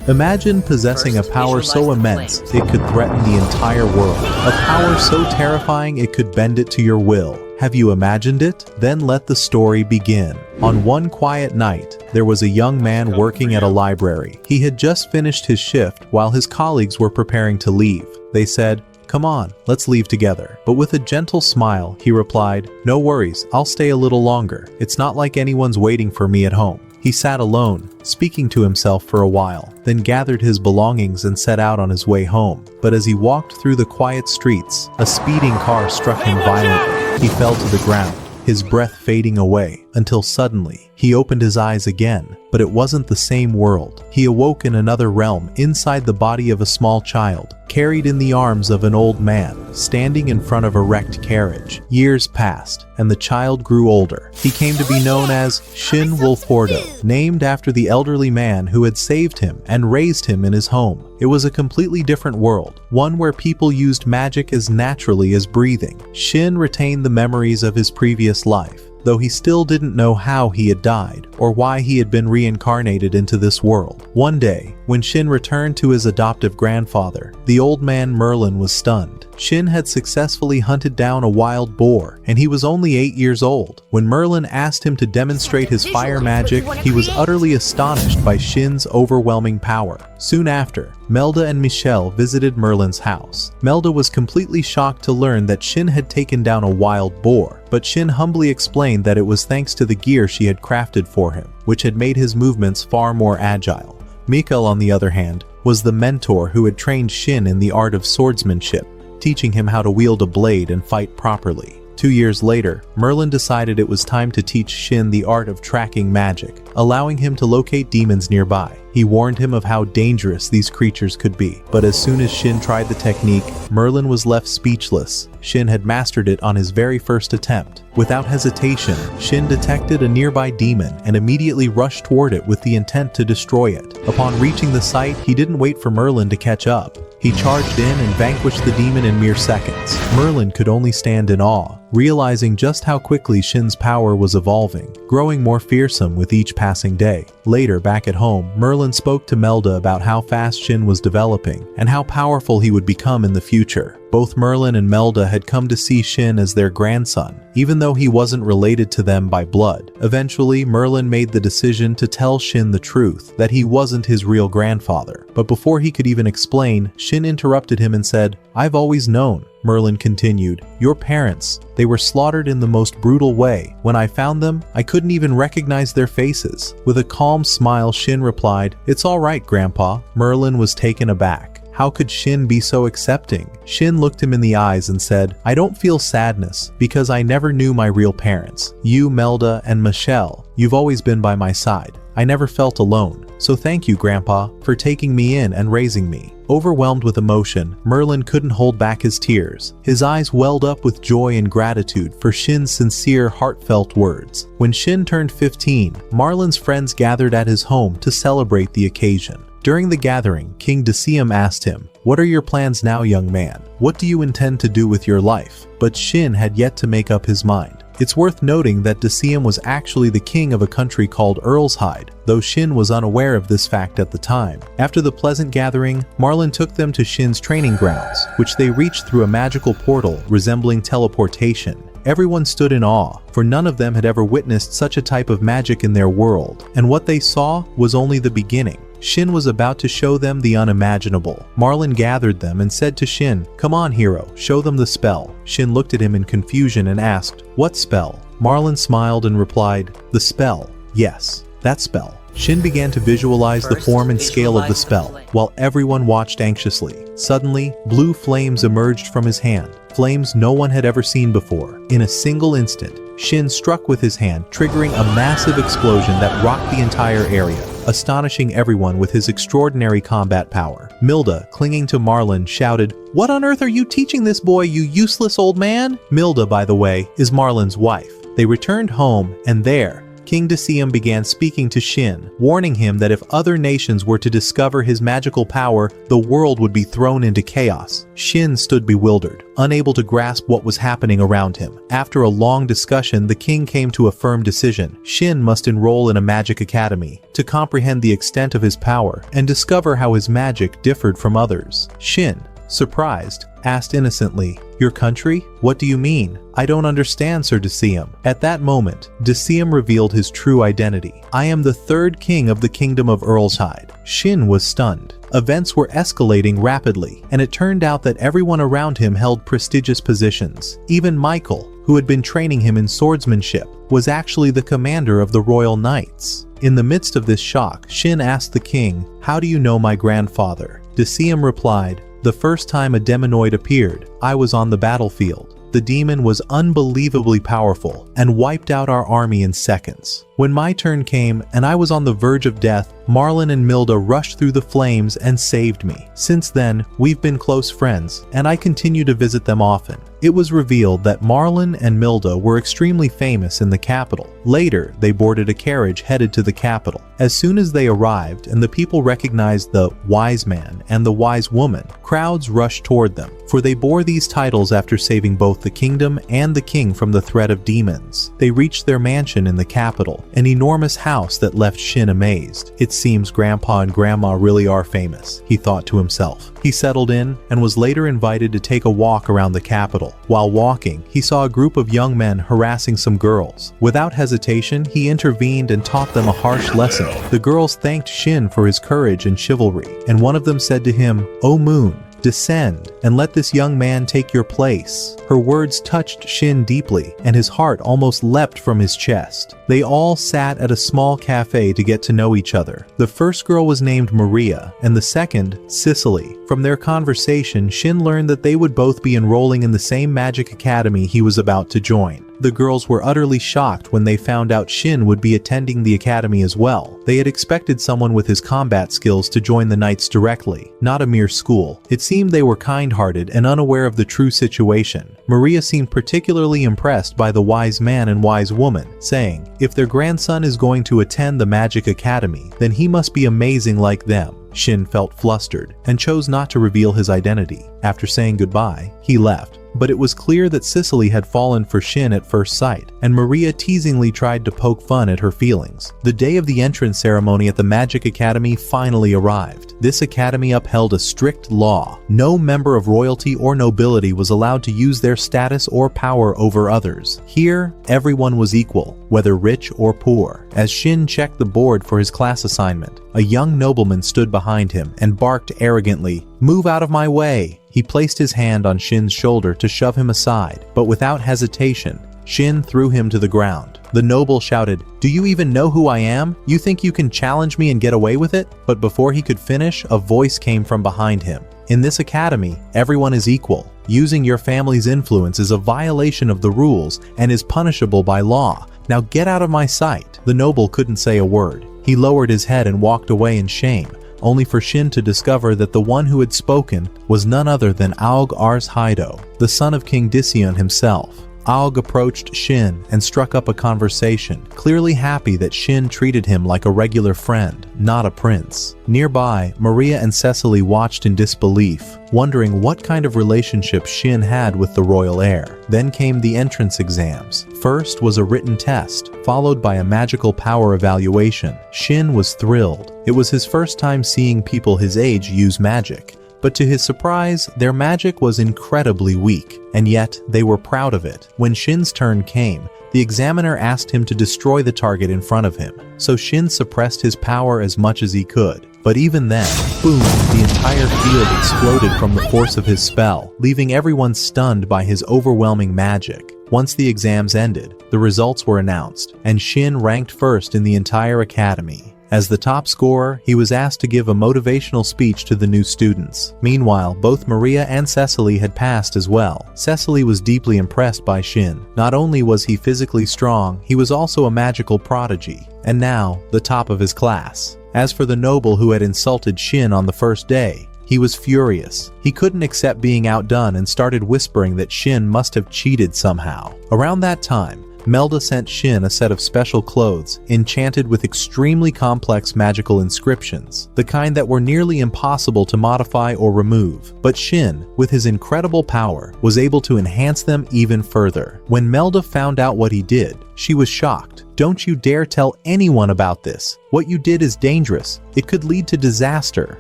Imagine possessing a power so immense it could threaten the entire world. A power so terrifying it could bend it to your will. Have you imagined it? Then let the story begin. On one quiet night, there was a young man working at a library. He had just finished his shift while his colleagues were preparing to leave. They said, "Come on, let's leave together." But with a gentle smile, he replied, "No worries, I'll stay a little longer. It's not like anyone's waiting for me at home." He sat alone, speaking to himself for a while, then gathered his belongings and set out on his way home. But as he walked through the quiet streets, a speeding car struck him violently. He fell to the ground, his breath fading away, until suddenly, he opened his eyes again, but it wasn't the same world. He awoke in another realm, inside the body of a small child, carried in the arms of an old man, standing in front of a wrecked carriage. Years passed, and the child grew older. He came to be known as Shin Wolfordo, named after the elderly man who had saved him and raised him in his home. It was a completely different world, one where people used magic as naturally as breathing. Shin retained the memories of his previous life, though he still didn't know how he had died or why he had been reincarnated into this world. One day, when Shin returned to his adoptive grandfather, the old man Merlin was stunned. Shin had successfully hunted down a wild boar, and he was only 8 years old. When Merlin asked him to demonstrate his fire magic, he was utterly astonished by Shin's overwhelming power. Soon after, Melda and Michelle visited Merlin's house. Melda was completely shocked to learn that Shin had taken down a wild boar, but Shin humbly explained that it was thanks to the gear she had crafted for him, which had made his movements far more agile. Mikkel, on the other hand, was the mentor who had trained Shin in the art of swordsmanship, teaching him how to wield a blade and fight properly. 2 years later, Merlin decided it was time to teach Shin the art of tracking magic, allowing him to locate demons nearby. He warned him of how dangerous these creatures could be, but as soon as Shin tried the technique, Merlin was left speechless. Shin had mastered it on his very first attempt. Without hesitation, Shin detected a nearby demon and immediately rushed toward it with the intent to destroy it. Upon reaching the site, he didn't wait for Merlin to catch up. He charged in and vanquished the demon in mere seconds. Merlin could only stand in awe, realizing just how quickly Shin's power was evolving, growing more fearsome with each passing day. Later, back at home, Merlin spoke to Melda about how fast Shin was developing and how powerful he would become in the future. Both Merlin and Melda had come to see Shin as their grandson, even though he wasn't related to them by blood. Eventually, Merlin made the decision to tell Shin the truth, that he wasn't his real grandfather. But before he could even explain, Shin interrupted him and said, "I've always known." Merlin continued, "Your parents, they were slaughtered in the most brutal way. When I found them, I couldn't even recognize their faces." With a calm smile, Shin replied, "It's all right, Grandpa." Merlin was taken aback. How could Shin be so accepting? Shin looked him in the eyes and said, "I don't feel sadness because I never knew my real parents. You, Melda, and Michelle, you've always been by my side. I never felt alone. So thank you, Grandpa, for taking me in and raising me." Overwhelmed with emotion, Merlin couldn't hold back his tears. His eyes welled up with joy and gratitude for Shin's sincere, heartfelt words. When Shin turned 15, Merlin's friends gathered at his home to celebrate the occasion. During the gathering, King Decium asked him, "What are your plans now, young man? What do you intend to do with your life?" But Shin had yet to make up his mind. It's worth noting that Decium was actually the king of a country called Earlshide, though Shin was unaware of this fact at the time. After the pleasant gathering, Merlin took them to Shin's training grounds, which they reached through a magical portal resembling teleportation. Everyone stood in awe, for none of them had ever witnessed such a type of magic in their world, and what they saw was only the beginning. Shin was about to show them the unimaginable. Merlin gathered them and said to Shin, "Come on, hero, show them the spell." Shin looked at him in confusion and asked, "What spell?" Merlin smiled and replied, "The spell. Yes, that spell." Shin began to visualize the form and scale of the spell, while everyone watched anxiously. Suddenly, blue flames emerged from his hand, flames no one had ever seen before. In a single instant, Shin struck with his hand, triggering a massive explosion that rocked the entire area, astonishing everyone with his extraordinary combat power. Milda, clinging to Merlin, shouted, "What on earth are you teaching this boy, you useless old man?" Milda, by the way, is Merlin's wife. They returned home, and there, King Decium began speaking to Shin, warning him that if other nations were to discover his magical power, the world would be thrown into chaos. Shin stood bewildered, unable to grasp what was happening around him. After a long discussion, the king came to a firm decision. Shin must enroll in a magic academy to comprehend the extent of his power and discover how his magic differed from others. Shin, surprised, asked innocently, "Your country? What do you mean? I don't understand, Sir Decium." At that moment, Decium revealed his true identity. "I am the third king of the kingdom of Earlshide." Shin was stunned. Events were escalating rapidly, and it turned out that everyone around him held prestigious positions. Even Michael, who had been training him in swordsmanship, was actually the commander of the Royal Knights. In the midst of this shock, Shin asked the king, "How do you know my grandfather?" Decium replied, "The first time a demonoid appeared, I was on the battlefield. The demon was unbelievably powerful and wiped out our army in seconds. When my turn came and I was on the verge of death, Marlin and Milda rushed through the flames and saved me. Since then, we've been close friends, and I continue to visit them often." It was revealed that Marlin and Milda were extremely famous in the capital. Later, they boarded a carriage headed to the capital. As soon as they arrived and the people recognized the wise man and the wise woman, crowds rushed toward them, for they bore these titles after saving both the kingdom and the king from the threat of demons. They reached their mansion in the capital, an enormous house that left Shin amazed. "It seems Grandpa and Grandma really are famous," he thought to himself. He settled in and was later invited to take a walk around the capital. While walking, he saw a group of young men harassing some girls. Without hesitation, he intervened and taught them a harsh lesson. The girls thanked Shin for his courage and chivalry, and one of them said to him, "O moon, descend and let this young man take your place." Her words touched Shin deeply, and his heart almost leapt from his chest. They all sat at a small cafe to get to know each other. The first girl was named Maria, and the second, Cicely. From their conversation, Shin learned that they would both be enrolling in the same magic academy he was about to join. The girls were utterly shocked when they found out Shin would be attending the academy as well. They had expected someone with his combat skills to join the knights directly, not a mere school. It seemed they were kind-hearted and unaware of the true situation. Maria seemed particularly impressed by the wise man and wise woman, saying, "If their grandson is going to attend the magic academy, then he must be amazing like them." Shin felt flustered and chose not to reveal his identity. After saying goodbye, he left. But it was clear that Cicely had fallen for Shin at first sight, and Maria teasingly tried to poke fun at her feelings. The day of the entrance ceremony at the Magic Academy finally arrived. This academy upheld a strict law. No member of royalty or nobility was allowed to use their status or power over others. Here, everyone was equal, whether rich or poor. As Shin checked the board for his class assignment, a young nobleman stood behind him and barked arrogantly, "Move out of my way!" He placed his hand on Shin's shoulder to shove him aside, but without hesitation, Shin threw him to the ground. The noble shouted, "Do you even know who I am? You think you can challenge me and get away with it?" But before he could finish, a voice came from behind him. "In this academy, everyone is equal. Using your family's influence is a violation of the rules and is punishable by law. Now get out of my sight." The noble couldn't say a word. He lowered his head and walked away in shame, only for Shin to discover that the one who had spoken was none other than Aug Ars Haido, the son of King Decion himself. Aug approached Shin and struck up a conversation, clearly happy that Shin treated him like a regular friend, not a prince. Nearby, Maria and Cicely watched in disbelief, wondering what kind of relationship Shin had with the royal heir. Then came the entrance exams. First was a written test, followed by a magical power evaluation. Shin was thrilled. It was his first time seeing people his age use magic. But to his surprise, their magic was incredibly weak, and yet they were proud of it. When Shin's turn came, the examiner asked him to destroy the target in front of him, so Shin suppressed his power as much as he could. But even then, boom, the entire field exploded from the force of his spell, leaving everyone stunned by his overwhelming magic. Once the exams ended, the results were announced, and Shin ranked first in the entire academy. As the top scorer, he was asked to give a motivational speech to the new students. Meanwhile, both Maria and Cicely had passed as well. Cicely was deeply impressed by Shin. Not only was he physically strong, he was also a magical prodigy, and now, the top of his class. As for the noble who had insulted Shin on the first day, he was furious. He couldn't accept being outdone and started whispering that Shin must have cheated somehow. Around that time, Melda sent Shin a set of special clothes, enchanted with extremely complex magical inscriptions, the kind that were nearly impossible to modify or remove. But Shin, with his incredible power, was able to enhance them even further. When Melda found out what he did, she was shocked. "Don't you dare tell anyone about this. What you did is dangerous. It could lead to disaster."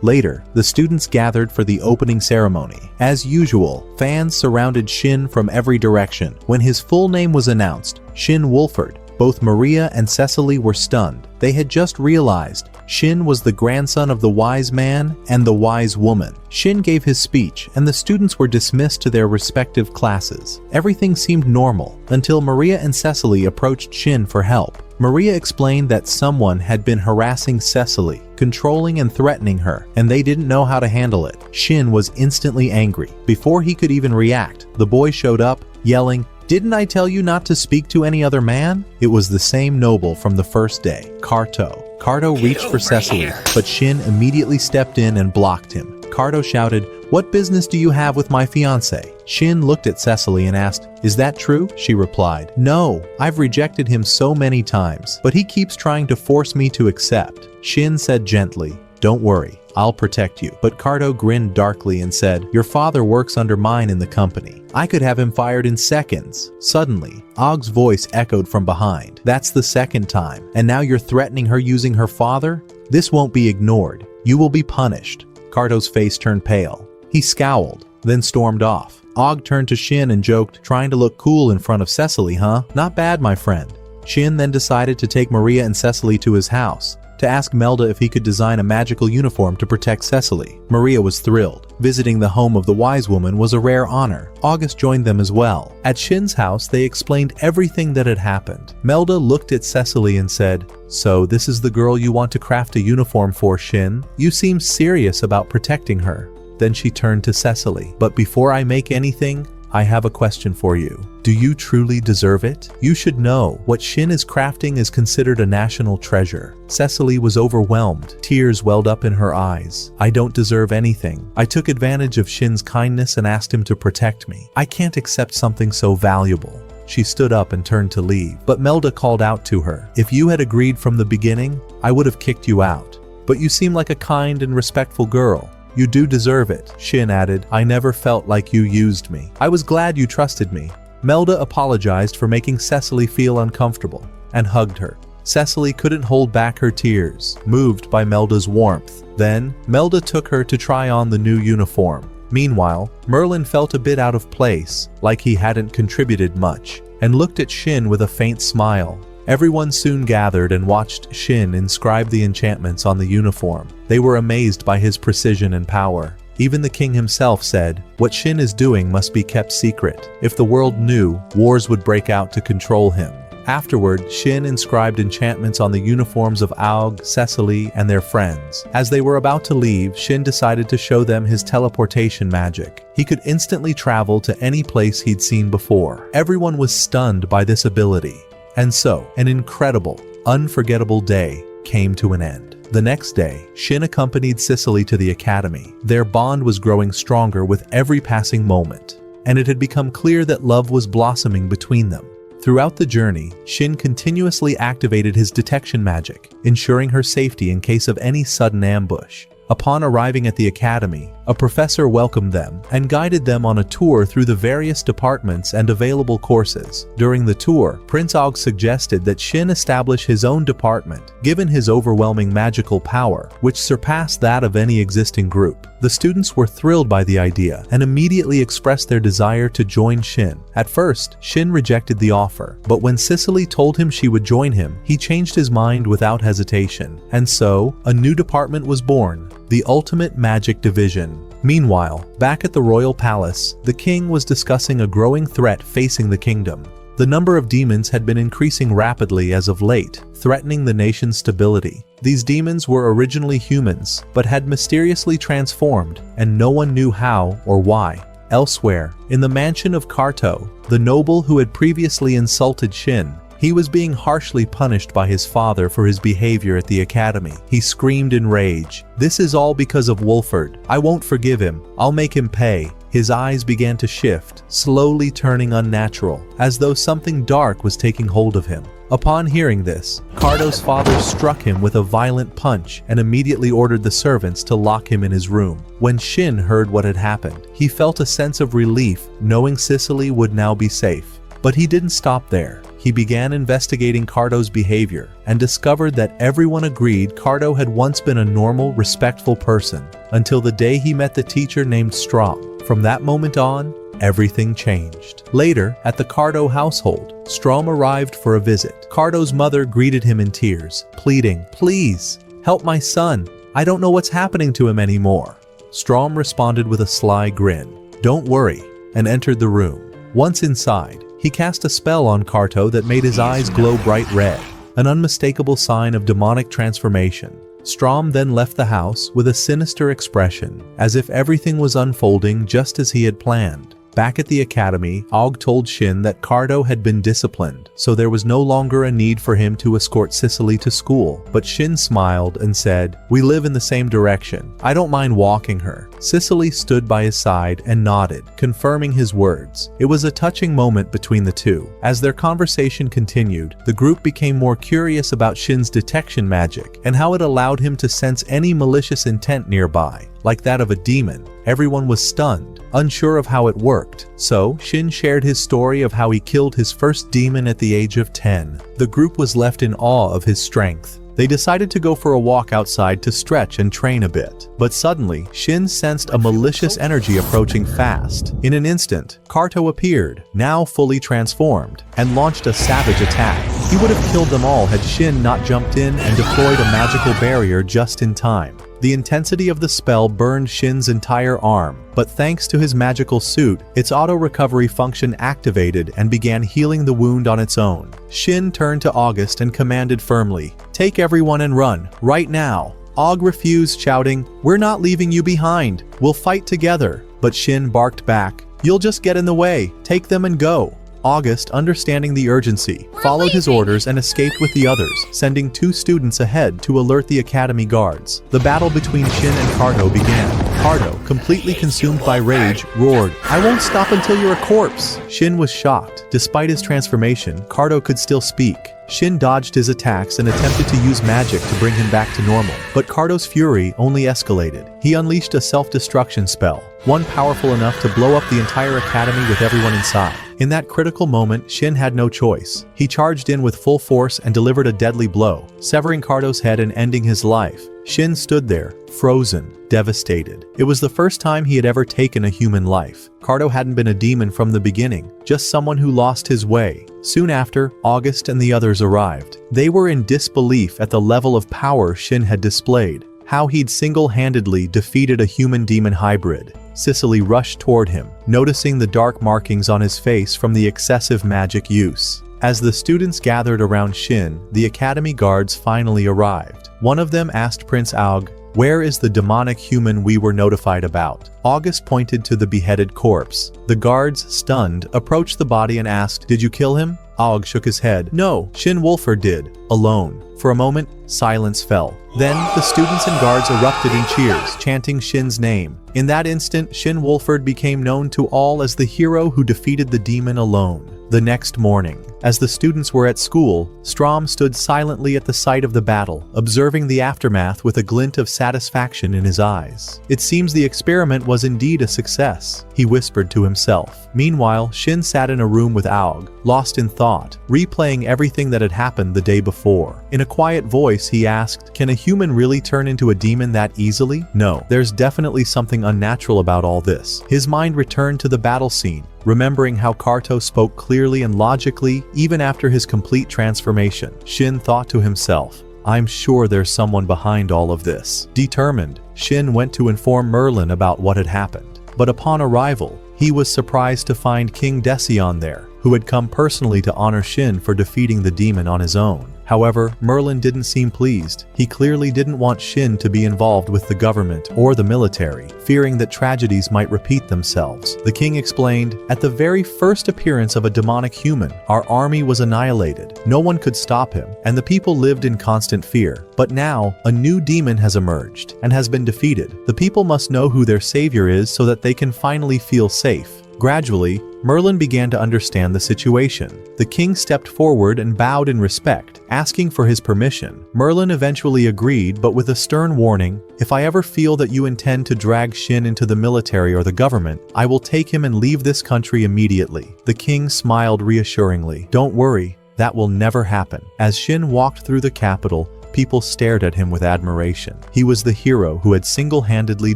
Later, the students gathered for the opening ceremony. As usual, fans surrounded Shin from every direction. When his full name was announced, Shin Wolford, both Maria and Cecily were stunned. They had just realized Shin was the grandson of the wise man and the wise woman. Shin gave his speech, and the students were dismissed to their respective classes. Everything seemed normal until Maria and Cecily approached Shin for help. Maria explained that someone had been harassing Cecily, controlling and threatening her, and they didn't know how to handle it. Shin was instantly angry. Before he could even react, the boy showed up, yelling, "Didn't I tell you not to speak to any other man?" It was the same noble from the first day, Karto. Karto reached for Cecily, but Shin immediately stepped in and blocked him. Karto shouted, "What business do you have with my fiancé?" Shin looked at Cecily and asked, "Is that true?" She replied, "No, I've rejected him so many times, but he keeps trying to force me to accept." Shin said gently, "Don't worry, I'll protect you." But Karto grinned darkly and said, "Your father works under mine in the company. I could have him fired in seconds." Suddenly, Og's voice echoed from behind. "That's the second time, and now you're threatening her using her father? This won't be ignored. You will be punished." Karto's face turned pale. He scowled, then stormed off. Og turned to Shin and joked, "Trying to look cool in front of Cecily, huh? Not bad, my friend." Shin then decided to take Maria and Cecily to his house to ask Melda if he could design a magical uniform to protect Cecily. Maria was thrilled. Visiting the home of the wise woman was a rare honor. August joined them as well. At Shin's house, they explained everything that had happened. Melda looked at Cecily and said, "So this is the girl you want to craft a uniform for, Shin? You seem serious about protecting her." Then she turned to Cecily. "But before I make anything, I have a question for you. Do you truly deserve it? You should know, what Shin is crafting is considered a national treasure." Cecily was overwhelmed. Tears welled up in her eyes. "I don't deserve anything. I took advantage of Shin's kindness and asked him to protect me. I can't accept something so valuable." She stood up and turned to leave, but Melda called out to her, "If you had agreed from the beginning, I would have kicked you out. But you seem like a kind and respectful girl. You do deserve it." Shin added, "I never felt like you used me. I was glad you trusted me." Melda apologized for making Cecily feel uncomfortable and hugged her. Cecily couldn't hold back her tears, moved by Melda's warmth. Then, Melda took her to try on the new uniform. Meanwhile, Merlin felt a bit out of place, like he hadn't contributed much, and looked at Shin with a faint smile. Everyone soon gathered and watched Shin inscribe the enchantments on the uniform. They were amazed by his precision and power. Even the king himself said, "What Shin is doing must be kept secret. If the world knew, wars would break out to control him." Afterward, Shin inscribed enchantments on the uniforms of Aug, Cecily, and their friends. As they were about to leave, Shin decided to show them his teleportation magic. He could instantly travel to any place he'd seen before. Everyone was stunned by this ability. And so, an incredible, unforgettable day came to an end. The next day, Shin accompanied Cecily to the academy. Their bond was growing stronger with every passing moment, and it had become clear that love was blossoming between them. Throughout the journey, Shin continuously activated his detection magic, ensuring her safety in case of any sudden ambush. Upon arriving at the academy, a professor welcomed them and guided them on a tour through the various departments and available courses. During the tour, Prince Og suggested that Shin establish his own department, given his overwhelming magical power, which surpassed that of any existing group. The students were thrilled by the idea and immediately expressed their desire to join Shin. At first, Shin rejected the offer, but when Cecily told him she would join him, he changed his mind without hesitation. And so, a new department was born, the Ultimate Magic Division. Meanwhile, back at the royal palace, the king was discussing a growing threat facing the kingdom. The number of demons had been increasing rapidly as of late, threatening the nation's stability. These demons were originally humans, but had mysteriously transformed, and no one knew how or why. Elsewhere, in the mansion of Karto, the noble who had previously insulted Shin, he was being harshly punished by his father for his behavior at the academy. He screamed in rage, "This is all because of Wolford. I won't forgive him. I'll make him pay." His eyes began to shift, slowly turning unnatural, as though something dark was taking hold of him. Upon hearing this, Cardo's father struck him with a violent punch and immediately ordered the servants to lock him in his room. When Shin heard what had happened, he felt a sense of relief, knowing Sicily would now be safe. But he didn't stop there. He began investigating Cardo's behavior and discovered that everyone agreed Cardo had once been a normal, respectful person, until the day he met the teacher named Strom. From that moment on, everything changed. Later, at the Cardo household, Strom arrived for a visit. Cardo's mother greeted him in tears, pleading, "Please, help my son. I don't know what's happening to him anymore." Strom responded with a sly grin, "Don't worry," and entered the room. Once inside, he cast a spell on Cardo that made his eyes glow bright red, an unmistakable sign of demonic transformation. Strom then left the house with a sinister expression, as if everything was unfolding just as he had planned. Back at the academy, Og told Shin that Cardo had been disciplined, so there was no longer a need for him to escort Sicily to school. But Shin smiled and said, "We live in the same direction. I don't mind walking her." Sicily stood by his side and nodded, confirming his words. It was a touching moment between the two. As their conversation continued, the group became more curious about Shin's detection magic and how it allowed him to sense any malicious intent nearby, like that of a demon. Everyone was stunned, unsure of how it worked. So, Shin shared his story of how he killed his first demon at the age of 10. The group was left in awe of his strength. They decided to go for a walk outside to stretch and train a bit. But suddenly, Shin sensed a malicious energy approaching fast. In an instant, Cardo appeared, now fully transformed, and launched a savage attack. He would have killed them all had Shin not jumped in and deployed a magical barrier just in time. The intensity of the spell burned Shin's entire arm, but thanks to his magical suit, its auto-recovery function activated and began healing the wound on its own. Shin turned to August and commanded firmly, "Take everyone and run, right now." Og refused, shouting, "We're not leaving you behind. We'll fight together." But Shin barked back, "You'll just get in the way. Take them and go." August, understanding the urgency, followed his orders and escaped with the others, sending 2 students ahead to alert the academy guards. The battle between Shin and Cardo began. Cardo, completely consumed by rage, roared, "I won't stop until you're a corpse!" Shin was shocked. Despite his transformation, Cardo could still speak. Shin dodged his attacks and attempted to use magic to bring him back to normal. But Cardo's fury only escalated. He unleashed a self-destruction spell, one powerful enough to blow up the entire academy with everyone inside. In that critical moment, Shin had no choice. He charged in with full force and delivered a deadly blow, severing Cardo's head and ending his life. Shin stood there, frozen, devastated. It was the first time he had ever taken a human life. Cardo hadn't been a demon from the beginning, just someone who lost his way. Soon after, August and the others arrived. They were in disbelief at the level of power Shin had displayed, how he'd single-handedly defeated a human-demon hybrid. Sicily rushed toward him, noticing the dark markings on his face from the excessive magic use. As the students gathered around Shin, the academy guards finally arrived. One of them asked Prince Aug, "Where is the demonic human we were notified about?" August pointed to the beheaded corpse. The guards, stunned, approached the body and asked, "Did you kill him?" Aug shook his head. "No, Shin Wolford did, alone." For a moment, silence fell. Then, the students and guards erupted in cheers, chanting Shin's name. In that instant, Shin Wolford became known to all as the hero who defeated the demon alone. The next morning, as the students were at school, Strom stood silently at the site of the battle, observing the aftermath with a glint of satisfaction in his eyes. It seems the experiment was indeed a success, he whispered to himself. Meanwhile, Shin sat in a room with Aug, lost in thought, replaying everything that had happened the day before. In a quiet voice, he asked, "Can a human really turn into a demon that easily? No, there's definitely something unnatural about all this." His mind returned to the battle scene, remembering how Cardo spoke clearly and logically even after his complete transformation. Shin thought to himself, "I'm sure there's someone behind all of this." Determined, Shin went to inform Merlin about what had happened. But upon arrival, he was surprised to find King Desion there, who had come personally to honor Shin for defeating the demon on his own. However, Merlin didn't seem pleased. He clearly didn't want Shin to be involved with the government or the military, fearing that tragedies might repeat themselves. The king explained, "At the very first appearance of a demonic human, our army was annihilated. No one could stop him, and the people lived in constant fear. But now, a new demon has emerged and has been defeated. The people must know who their savior is so that they can finally feel safe." Gradually, Merlin began to understand the situation. The king stepped forward and bowed in respect, asking for his permission. Merlin eventually agreed, but with a stern warning, "If I ever feel that you intend to drag Shin into the military or the government, I will take him and leave this country immediately." The king smiled reassuringly. "Don't worry, that will never happen." As Shin walked through the capital, people stared at him with admiration. He was the hero who had single-handedly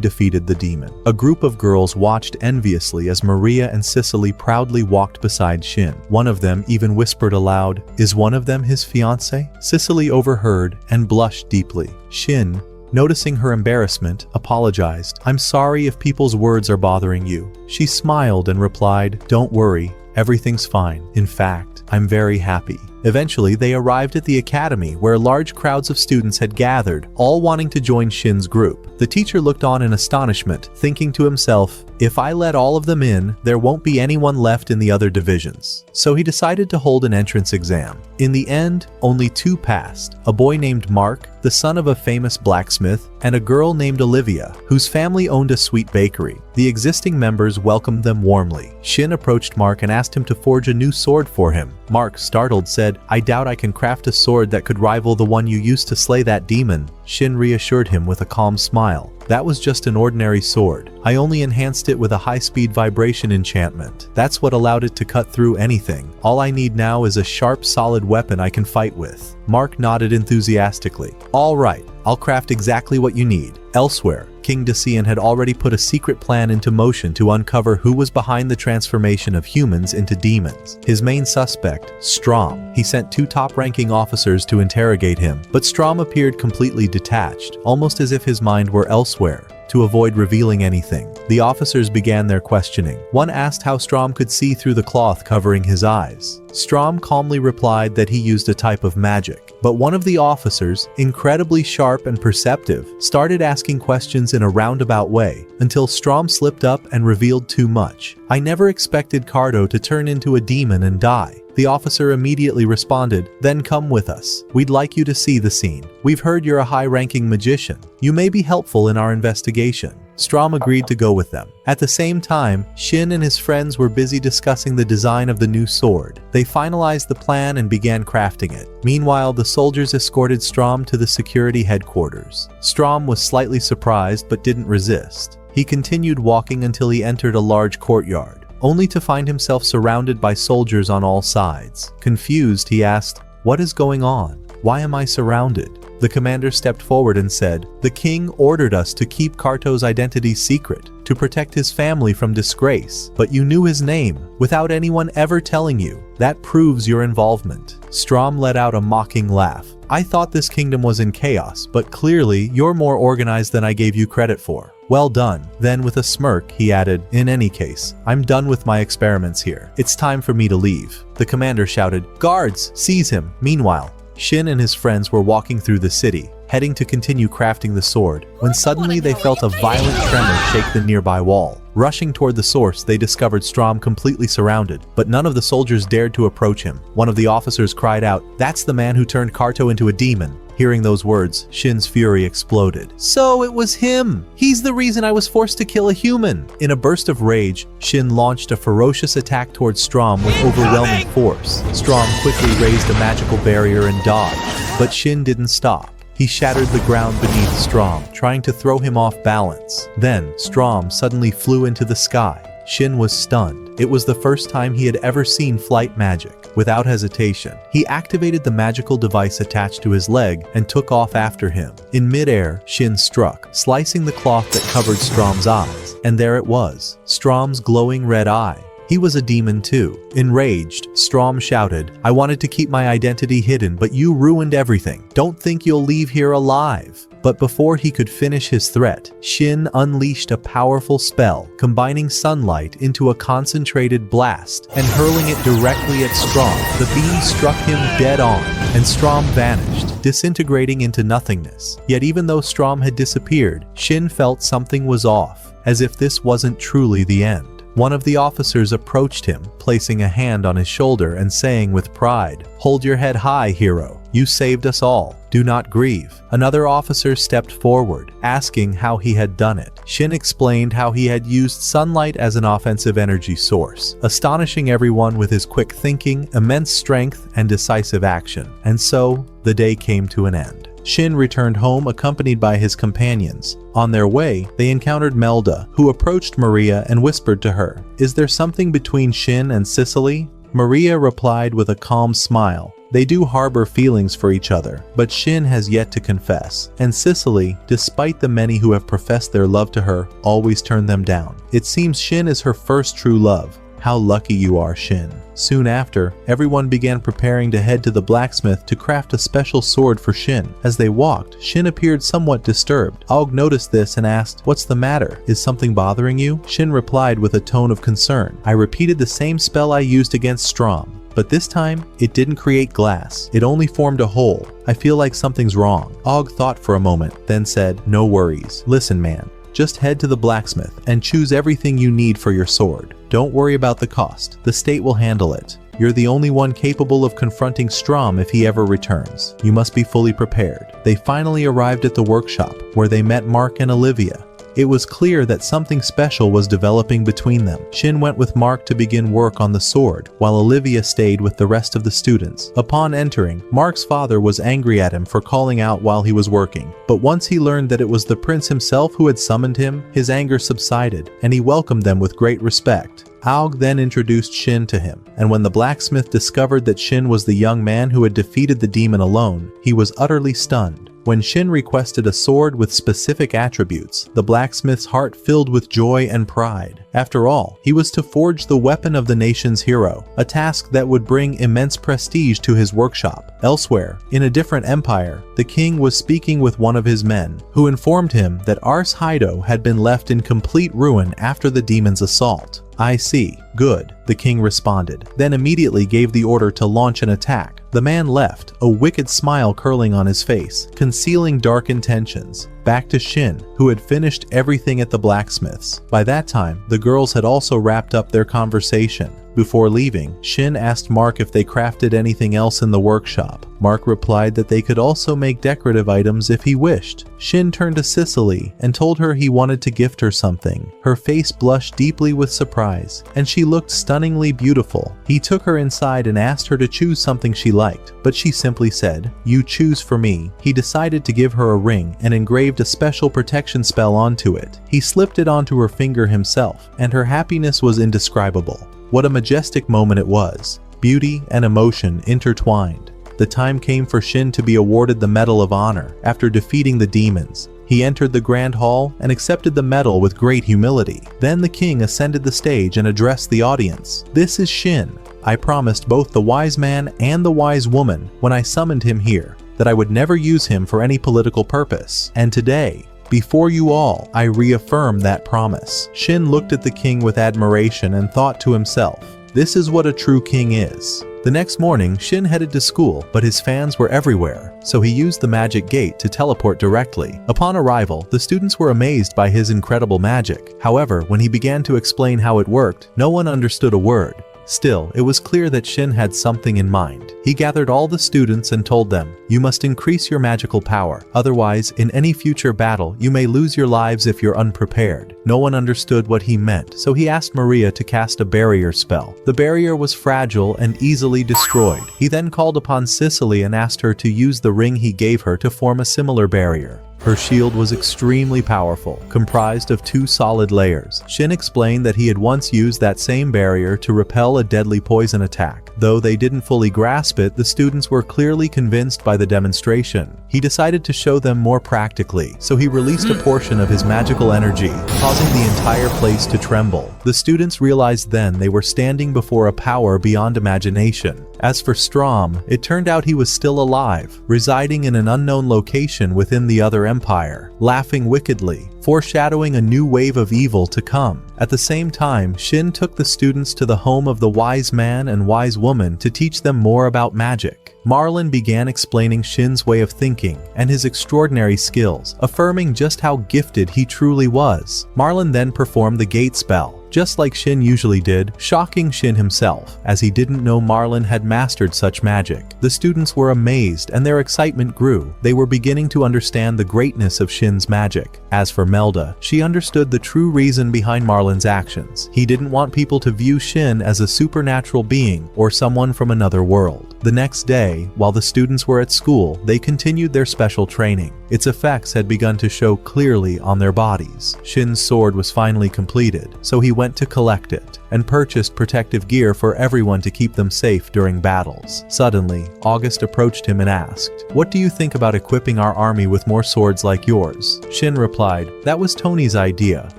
defeated the demon. A group of girls watched enviously as Maria and Cicely proudly walked beside Shin. One of them even whispered aloud, "Is one of them his fiancé?" Cicely overheard and blushed deeply. Shin, noticing her embarrassment, apologized. "I'm sorry if people's words are bothering you." She smiled and replied, "Don't worry, everything's fine. In fact, I'm very happy." Eventually, they arrived at the academy where large crowds of students had gathered, all wanting to join Shin's group. The teacher looked on in astonishment, thinking to himself, "If I let all of them in, there won't be anyone left in the other divisions." So he decided to hold an entrance exam. In the end, only 2 passed: a boy named Mark, the son of a famous blacksmith, and a girl named Olivia, whose family owned a sweet bakery. The existing members welcomed them warmly. Shin approached Mark and asked him to forge a new sword for him. Mark, startled, said, "I doubt I can craft a sword that could rival the one you used to slay that demon." Shin reassured him with a calm smile. "That was just an ordinary sword. I only enhanced it with a high-speed vibration enchantment. That's what allowed it to cut through anything. All I need now is a sharp, solid weapon I can fight with." Mark nodded enthusiastically. "All right, I'll craft exactly what you need." Elsewhere, King Dacian had already put a secret plan into motion to uncover who was behind the transformation of humans into demons. His main suspect, Strom. He sent 2 top-ranking officers to interrogate him, but Strom appeared completely detached, almost as if his mind were elsewhere. To avoid revealing anything, the officers began their questioning. One asked how Strom could see through the cloth covering his eyes. Strom calmly replied that he used a type of magic. But one of the officers, incredibly sharp and perceptive, started asking questions in a roundabout way, until Strom slipped up and revealed too much. "I never expected Cardo to turn into a demon and die." The officer immediately responded, "Then come with us. We'd like you to see the scene. We've heard you're a high-ranking magician. You may be helpful in our investigation." Strom agreed to go with them. At the same time, Shin and his friends were busy discussing the design of the new sword. They finalized the plan and began crafting it. Meanwhile, the soldiers escorted Strom to the security headquarters. Strom was slightly surprised but didn't resist. He continued walking until he entered a large courtyard, only to find himself surrounded by soldiers on all sides. Confused, he asked, "What is going on? Why am I surrounded?" The commander stepped forward and said, "The king ordered us to keep Carto's identity secret, to protect his family from disgrace. But you knew his name, without anyone ever telling you. That proves your involvement." Strom let out a mocking laugh. "I thought this kingdom was in chaos, but clearly you're more organized than I gave you credit for. Well done." Then with a smirk, he added, "In any case, I'm done with my experiments here. It's time for me to leave." The commander shouted, "Guards, seize him!" Meanwhile, Shin and his friends were walking through the city, heading to continue crafting the sword, when suddenly they felt a violent tremor shake the nearby wall. Rushing toward the source, they discovered Strom completely surrounded, but none of the soldiers dared to approach him. One of the officers cried out, "That's the man who turned Carto into a demon." Hearing those words, Shin's fury exploded. "So it was him! He's the reason I was forced to kill a human!" In a burst of rage, Shin launched a ferocious attack towards Strom with overwhelming force. Strom quickly raised a magical barrier and dodged, but Shin didn't stop. He shattered the ground beneath Strom, trying to throw him off balance. Then, Strom suddenly flew into the sky. Shin was stunned. It was the first time he had ever seen flight magic. Without hesitation, he activated the magical device attached to his leg and took off after him. In midair, Shin struck, slicing the cloth that covered Strom's eyes. And there it was, Strom's glowing red eye. He was a demon too. Enraged, Strom shouted, "I wanted to keep my identity hidden, but you ruined everything. Don't think you'll leave here alive." But before he could finish his threat, Shin unleashed a powerful spell, combining sunlight into a concentrated blast and hurling it directly at Strom. The beam struck him dead on, and Strom vanished, disintegrating into nothingness. Yet even though Strom had disappeared, Shin felt something was off, as if this wasn't truly the end. One of the officers approached him, placing a hand on his shoulder and saying with pride, "Hold your head high, hero. You saved us all. Do not grieve." Another officer stepped forward, asking how he had done it. Shin explained how he had used sunlight as an offensive energy source, astonishing everyone with his quick thinking, immense strength, and decisive action. And so, the day came to an end. Shin returned home accompanied by his companions. On their way, they encountered Melda, who approached Maria and whispered to her, "Is there something between Shin and Cicely?" Maria replied with a calm smile, "They do harbor feelings for each other, but Shin has yet to confess, and Cicely, despite the many who have professed their love to her, always turn them down. It seems Shin is her first true love. How lucky you are, Shin." Soon after, everyone began preparing to head to the blacksmith to craft a special sword for Shin. As they walked, Shin appeared somewhat disturbed. Og noticed this and asked, "What's the matter? Is something bothering you?" Shin replied with a tone of concern, "I repeated the same spell I used against Strom. But this time, it didn't create glass. It only formed a hole. I feel like something's wrong." Og thought for a moment, then said, "No worries. Listen, man. Just head to the blacksmith and choose everything you need for your sword. Don't worry about the cost. The state will handle it. You're the only one capable of confronting Strom if he ever returns. You must be fully prepared." They finally arrived at the workshop, where they met Mark and Olivia. It was clear that something special was developing between them. Shin went with Mark to begin work on the sword, while Olivia stayed with the rest of the students. Upon entering, Mark's father was angry at him for calling out while he was working. But once he learned that it was the prince himself who had summoned him, his anger subsided, and he welcomed them with great respect. Aug then introduced Shin to him, and when the blacksmith discovered that Shin was the young man who had defeated the demon alone, he was utterly stunned. When Shin requested a sword with specific attributes, the blacksmith's heart filled with joy and pride. After all, he was to forge the weapon of the nation's hero, a task that would bring immense prestige to his workshop. Elsewhere, in a different empire, the king was speaking with one of his men, who informed him that Ars Haido had been left in complete ruin after the demon's assault. "I see. Good," the king responded, then immediately gave the order to launch an attack. The man left, a wicked smile curling on his face, concealing dark intentions. Back to Shin, who had finished everything at the blacksmith's. By that time, the girls had also wrapped up their conversation. Before leaving, Shin asked Mark if they crafted anything else in the workshop. Mark replied that they could also make decorative items if he wished. Shin turned to Cicely and told her he wanted to gift her something. Her face blushed deeply with surprise, and she looked stunningly beautiful. He took her inside and asked her to choose something she liked, but she simply said, "You choose for me." He decided to give her a ring and engraved a special protection spell onto it. He slipped it onto her finger himself, and her happiness was indescribable. What a majestic moment it was. Beauty and emotion intertwined. The time came for Shin to be awarded the Medal of Honor after defeating the demons. He entered the grand hall and accepted the medal with great humility. Then the king ascended the stage and addressed the audience. "This is Shin. I promised both the wise man and the wise woman when I summoned him here that I would never use him for any political purpose. And today, before you all, I reaffirm that promise." Shin looked at the king with admiration and thought to himself, "This is what a true king is." The next morning, Shin headed to school, but his fans were everywhere, so he used the magic gate to teleport directly. Upon arrival, the students were amazed by his incredible magic. However, when he began to explain how it worked, no one understood a word. Still, it was clear that Shin had something in mind. He gathered all the students and told them, "You must increase your magical power. Otherwise, in any future battle, you may lose your lives if you're unprepared." No one understood what he meant, so he asked Maria to cast a barrier spell. The barrier was fragile and easily destroyed. He then called upon Cicely and asked her to use the ring he gave her to form a similar barrier. Her shield was extremely powerful, comprised of 2 solid layers. Shin explained that he had once used that same barrier to repel a deadly poison attack. Though they didn't fully grasp it, the students were clearly convinced by the demonstration. He decided to show them more practically, so he released a portion of his magical energy, causing the entire place to tremble. The students realized then they were standing before a power beyond imagination. As for Strom, it turned out he was still alive, residing in an unknown location within the other empire, laughing wickedly, foreshadowing a new wave of evil to come. At the same time, Shin took the students to the home of the wise man and wise woman to teach them more about magic. Marlin began explaining Shin's way of thinking and his extraordinary skills, affirming just how gifted he truly was. Marlin then performed the gate spell, just like Shin usually did, shocking Shin himself, as he didn't know Marlin had mastered such magic. The students were amazed and their excitement grew. They were beginning to understand the greatness of Shin's magic. As for Melda, she understood the true reason behind Marlin's actions. He didn't want people to view Shin as a supernatural being or someone from another world. The next day, while the students were at school, they continued their special training. Its effects had begun to show clearly on their bodies. Shin's sword was finally completed, so he went to collect it and purchased protective gear for everyone to keep them safe during battles. Suddenly, August approached him and asked, "What do you think about equipping our army with more swords like yours?" Shin replied, "That was Tony's idea.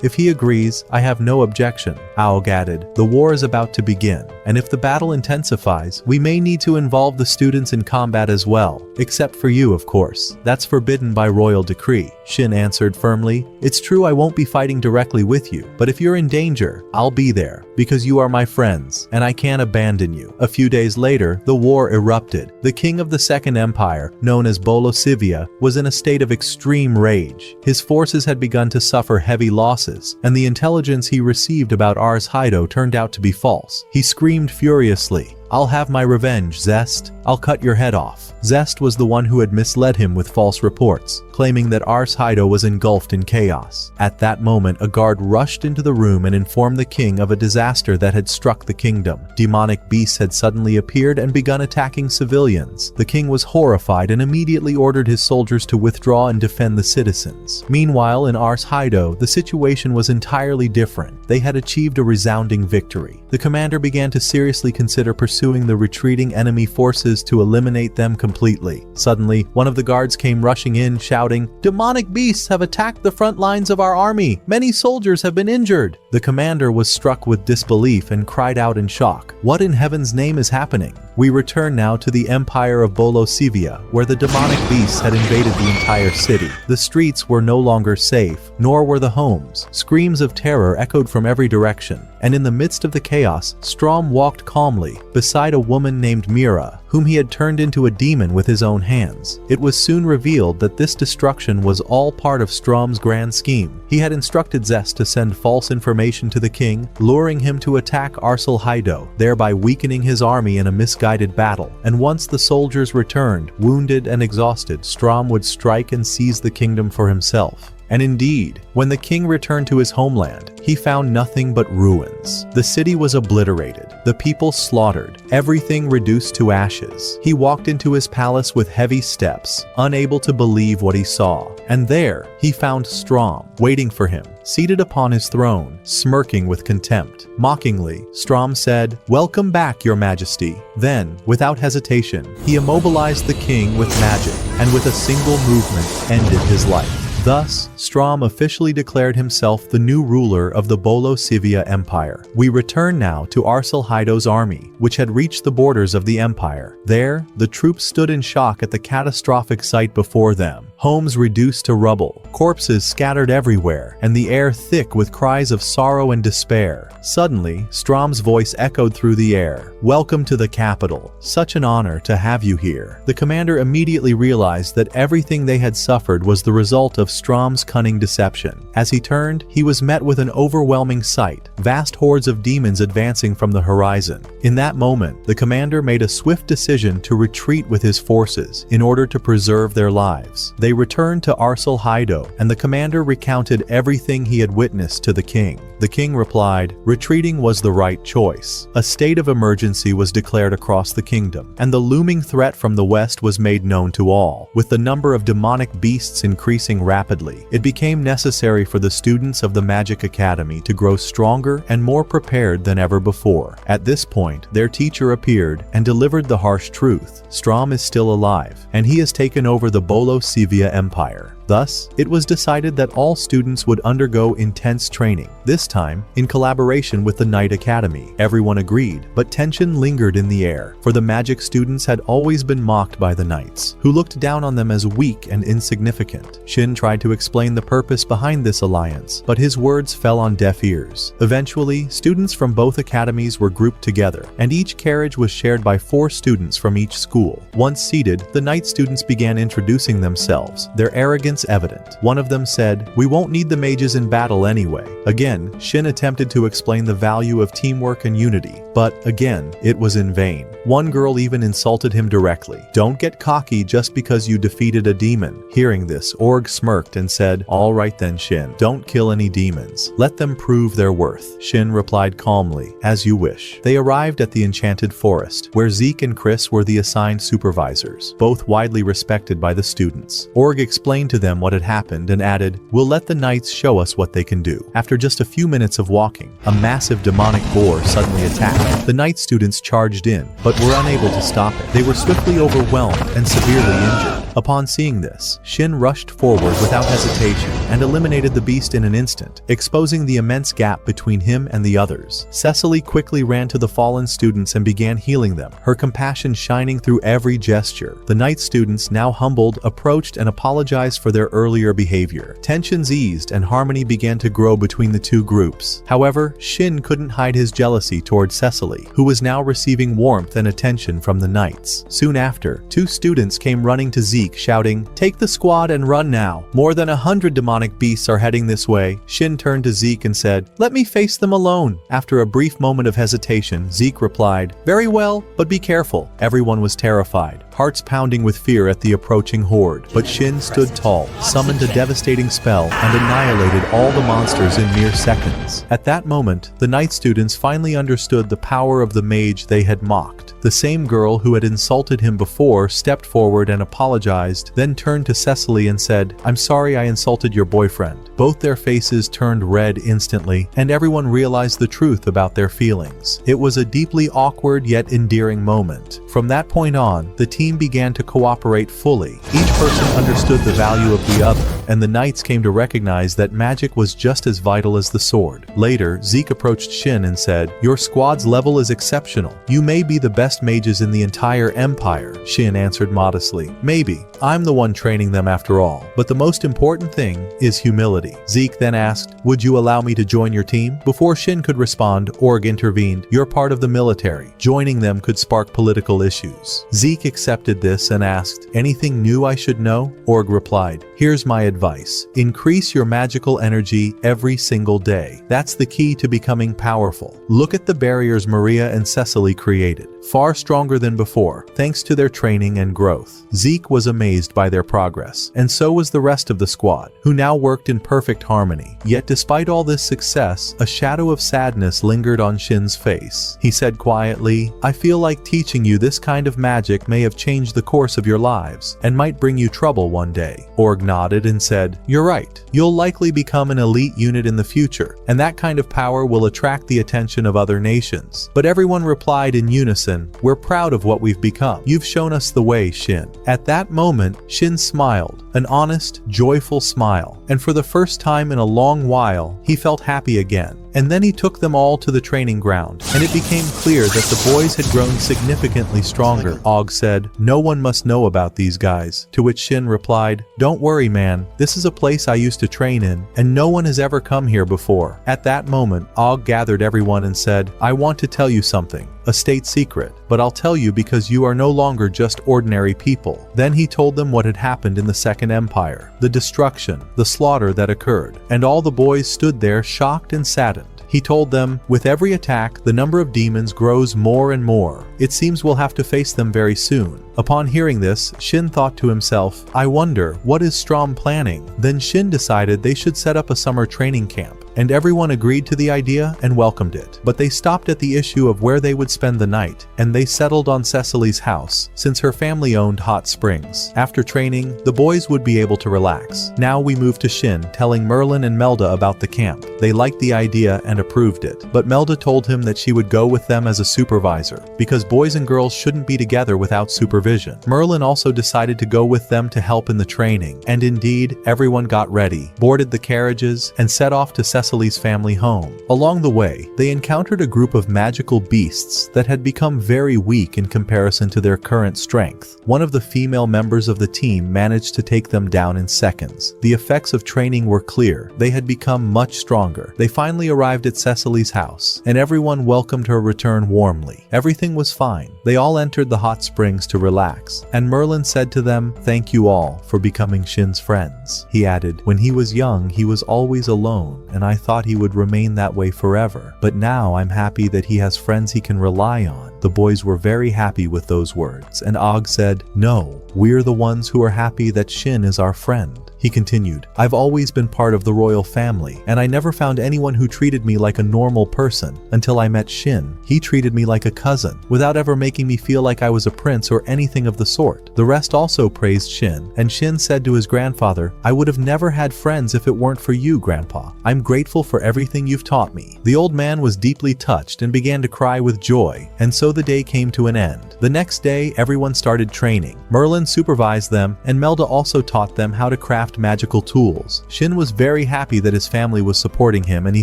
If he agrees, I have no objection." Aug added, "The war is about to begin, and if the battle intensifies, we may need to involve the students in combat as well. Except for you, of course. That's forbidden by royal decree." Shin answered firmly, "It's true I won't be fighting directly with you, but if you're in danger, I'll be there, because you are my friends, and I can't abandon you." A few days later, the war erupted. The king of the Second Empire, known as Bolosivia, was in a state of extreme rage. His forces had begun to suffer heavy losses, and the intelligence he received about Ars Haido turned out to be false. He screamed furiously, "I'll have my revenge, Zest. I'll cut your head off." Zest was the one who had misled him with false reports, claiming that Ars Haido was engulfed in chaos. At that moment, a guard rushed into the room and informed the king of a disaster that had struck the kingdom. Demonic beasts had suddenly appeared and begun attacking civilians. The king was horrified and immediately ordered his soldiers to withdraw and defend the citizens. Meanwhile, in Ars Haido, the situation was entirely different. They had achieved a resounding victory. The commander began to seriously consider pursuing the retreating enemy forces to eliminate them completely. Suddenly, one of the guards came rushing in, shouting, "Demonic beasts have attacked the front lines of our army. Many soldiers have been injured." The commander was struck with disbelief and cried out in shock, "What in heaven's name is happening?" We return now to the empire of Bolosivia, where the demonic beasts had invaded the entire city. The streets were no longer safe, nor were the homes. Screams of terror echoed from every direction, and in the midst of the chaos, Strom walked calmly beside a woman named Mira, whom he had turned into a demon with his own hands. It was soon revealed that this destruction was all part of Strom's grand scheme. He had instructed Zest to send false information to the king, luring him to attack Arsal Haido, thereby weakening his army in a misguided battle. And once the soldiers returned, wounded and exhausted, Strom would strike and seize the kingdom for himself. And indeed, when the king returned to his homeland, he found nothing but ruins. The city was obliterated, the people slaughtered, everything reduced to ashes. He walked into his palace with heavy steps, unable to believe what he saw. And there, he found Strom, waiting for him, seated upon his throne, smirking with contempt. Mockingly, Strom said, "Welcome back, your majesty." Then, without hesitation, he immobilized the king with magic, and with a single movement, ended his life. Thus, Strom officially declared himself the new ruler of the Bolosivia Empire. We return now to Arsal Haido's army, which had reached the borders of the empire. There, the troops stood in shock at the catastrophic sight before them. Homes reduced to rubble, corpses scattered everywhere, and the air thick with cries of sorrow and despair. Suddenly, Strom's voice echoed through the air. "Welcome to the capital. Such an honor to have you here." The commander immediately realized that everything they had suffered was the result of Strom's cunning deception. As he turned, he was met with an overwhelming sight, vast hordes of demons advancing from the horizon. In that moment, the commander made a swift decision to retreat with his forces in order to preserve their lives. They They returned to Arsal Haido, and the commander recounted everything he had witnessed to the king. The king replied, retreating was the right choice. A state of emergency was declared across the kingdom, and the looming threat from the west was made known to all. With the number of demonic beasts increasing rapidly, it became necessary for the students of the Magic Academy to grow stronger and more prepared than ever before. At this point, their teacher appeared and delivered the harsh truth. Strom is still alive, and he has taken over the Bolo Sivia Empire. Thus, it was decided that all students would undergo intense training, this time in collaboration with the Knight Academy. Everyone agreed, but tension lingered in the air, for the magic students had always been mocked by the knights, who looked down on them as weak and insignificant. Shin tried to explain the purpose behind this alliance, but his words fell on deaf ears. Eventually, students from both academies were grouped together, and each carriage was shared by 4 students from each school. Once seated, the knight students began introducing themselves, their arrogance evident. One of them said, "We won't need the mages in battle anyway." Again, Shin attempted to explain the value of teamwork and unity, but again, it was in vain. One girl even insulted him directly. "Don't get cocky just because you defeated a demon." Hearing this, Org smirked and said, "All right then, Shin, don't kill any demons. Let them prove their worth." Shin replied calmly, "As you wish." They arrived at the Enchanted Forest, where Zeke and Chris were the assigned supervisors, both widely respected by the students. Org explained to them what had happened and added, "We'll let the knights show us what they can do." After just a few minutes of walking, a massive demonic boar suddenly attacked. The knight students charged in, but were unable to stop it. They were swiftly overwhelmed and severely injured. Upon seeing this, Shin rushed forward without hesitation and eliminated the beast in an instant, exposing the immense gap between him and the others. Cecily quickly ran to the fallen students and began healing them, her compassion shining through every gesture. The knight students, now humbled, approached and apologized for their earlier behavior. Tensions eased and harmony began to grow between the two groups. However, Shin couldn't hide his jealousy toward Cecily, who was now receiving warmth and attention from the knights. Soon after, 2 students came running to Zeke, shouting, "Take the squad and run now. More than 100 demonic beasts are heading this way." Shin turned to Zeke and said, "Let me face them alone." After a brief moment of hesitation, Zeke replied, "Very well, but be careful." Everyone was terrified, hearts pounding with fear at the approaching horde. But Shin stood tall, summoned a devastating spell, and annihilated all the monsters in mere seconds. At that moment, the knight students finally understood the power of the mage they had mocked. The same girl who had insulted him before stepped forward and apologized, then turned to Cecily and said, "I'm sorry I insulted your boyfriend." Both their faces turned red instantly, and everyone realized the truth about their feelings. It was a deeply awkward yet endearing moment. From that point on, the team began to cooperate fully. Each person understood the value of the other, and the knights came to recognize that magic was just as vital as the sword. Later, Zeke approached Shin and said, "Your squad's level is exceptional. You may be the best mages in the entire empire." Shin answered modestly, "Maybe. I'm the one training them after all. But the most important thing is humility." Zeke then asked, "Would you allow me to join your team?" Before Shin could respond, Org intervened, "You're part of the military. Joining them could spark political issues." Zeke accepted this and asked, "Anything new I should know?" Org replied, "Here's my advice. Increase your magical energy every single day. That's the key to becoming powerful. Look at the barriers Maria and Cecily created. Far stronger than before, thanks to their training and growth." Zeke was amazed by their progress, and so was the rest of the squad, who now worked in perfect harmony. Yet despite all this success, a shadow of sadness lingered on Shin's face. He said quietly, "I feel like teaching you this kind of magic may have changed the course of your lives, and might bring you trouble one day." Org nodded and said, "You're right. You'll likely become an elite unit in the future, and that kind of power will attract the attention of other nations." But everyone replied in unison, "We're proud of what we've become. You've shown us the way, Shin." At that moment, Shin smiled, an honest, joyful smile, and for the first time in a long while, he felt happy again. And then he took them all to the training ground, and it became clear that the boys had grown significantly stronger. Og said, "No one must know about these guys," to which Shin replied, "Don't worry, man. This is a place I used to train in, and no one has ever come here before." At that moment, Og gathered everyone and said, "I want to tell you something. A state secret, but I'll tell you because you are no longer just ordinary people." Then he told them what had happened in the Second Empire, the destruction, the slaughter that occurred, and all the boys stood there shocked and saddened. He told them, with every attack, the number of demons grows more and more. It seems we'll have to face them very soon. Upon hearing this, Shin thought to himself, I wonder, what is Strom planning? Then Shin decided they should set up a summer training camp. And everyone agreed to the idea and welcomed it. But they stopped at the issue of where they would spend the night, and they settled on Cecily's house, since her family owned hot springs. After training, the boys would be able to relax. Now we move to Shin, telling Merlin and Melda about the camp. They liked the idea and approved it, but Melda told him that she would go with them as a supervisor, because boys and girls shouldn't be together without supervision. Merlin also decided to go with them to help in the training, and indeed, everyone got ready, boarded the carriages, and set off to Cecily's family home. Along the way, they encountered a group of magical beasts that had become very weak in comparison to their current strength. One of the female members of the team managed to take them down in seconds. The effects of training were clear. They had become much stronger. They finally arrived at Cecily's house, and everyone welcomed her return warmly. Everything was fine. They all entered the hot springs to relax, and Merlin said to them, "Thank you all for becoming Shin's friends." He added, "When he was young, he was always alone, and I thought he would remain that way forever. But now I'm happy that he has friends he can rely on." The boys were very happy with those words, and Og said, "No, we're the ones who are happy that Shin is our friend." He continued, "I've always been part of the royal family, and I never found anyone who treated me like a normal person until I met Shin. He treated me like a cousin, without ever making me feel like I was a prince or anything of the sort." The rest also praised Shin, and Shin said to his grandfather, "I would have never had friends if it weren't for you, Grandpa. I'm grateful for everything you've taught me." The old man was deeply touched and began to cry with joy, and so the day came to an end. The next day, everyone started training. Merlin supervised them, and Melda also taught them how to craft magical tools. Shin was very happy that his family was supporting him, and he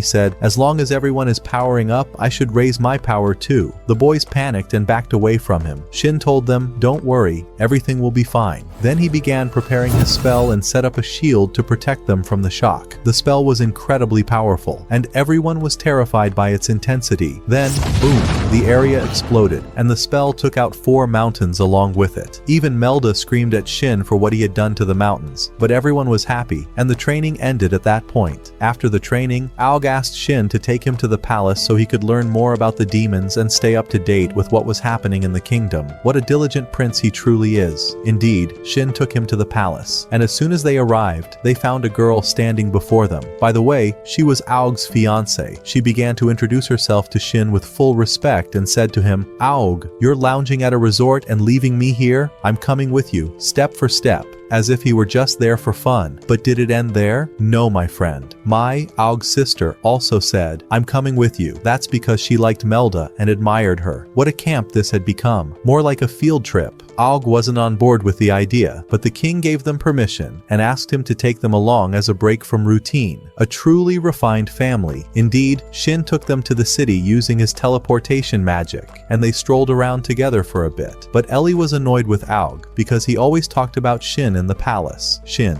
said, "As long as everyone is powering up, I should raise my power too." The boys panicked and backed away from him. Shin told them, "Don't worry, everything will be fine." Then he began preparing his spell and set up a shield to protect them from the shock. The spell was incredibly powerful, and everyone was terrified by its intensity. Then, boom, the area exploded, and the spell took out 4 mountains along with it. Even Melda screamed at Shin for what he had done to the mountains, but everyone was happy, and the training ended at that point. After the training, Aog asked Shin to take him to the palace so he could learn more about the demons and stay up to date with what was happening in the kingdom. What a diligent prince he truly is. Indeed, Shin took him to the palace, and as soon as they arrived, they found a girl standing before them. By the way, she was Aog's fiancée. She began to introduce herself to Shin with full respect and said to him, "Aog, you're lounging at a resort and leaving me here? I'm coming with you, step for step." As if he were just there for fun. But did it end there? No, my friend. Aog's sister also said, "I'm coming with you." That's because she liked Melda and admired her. What a camp this had become. More like a field trip. Aog wasn't on board with the idea, but the king gave them permission and asked him to take them along as a break from routine. A truly refined family. Indeed, Shin took them to the city using his teleportation magic, and they strolled around together for a bit. But Ellie was annoyed with Aog because he always talked about Shin in the palace. Shin,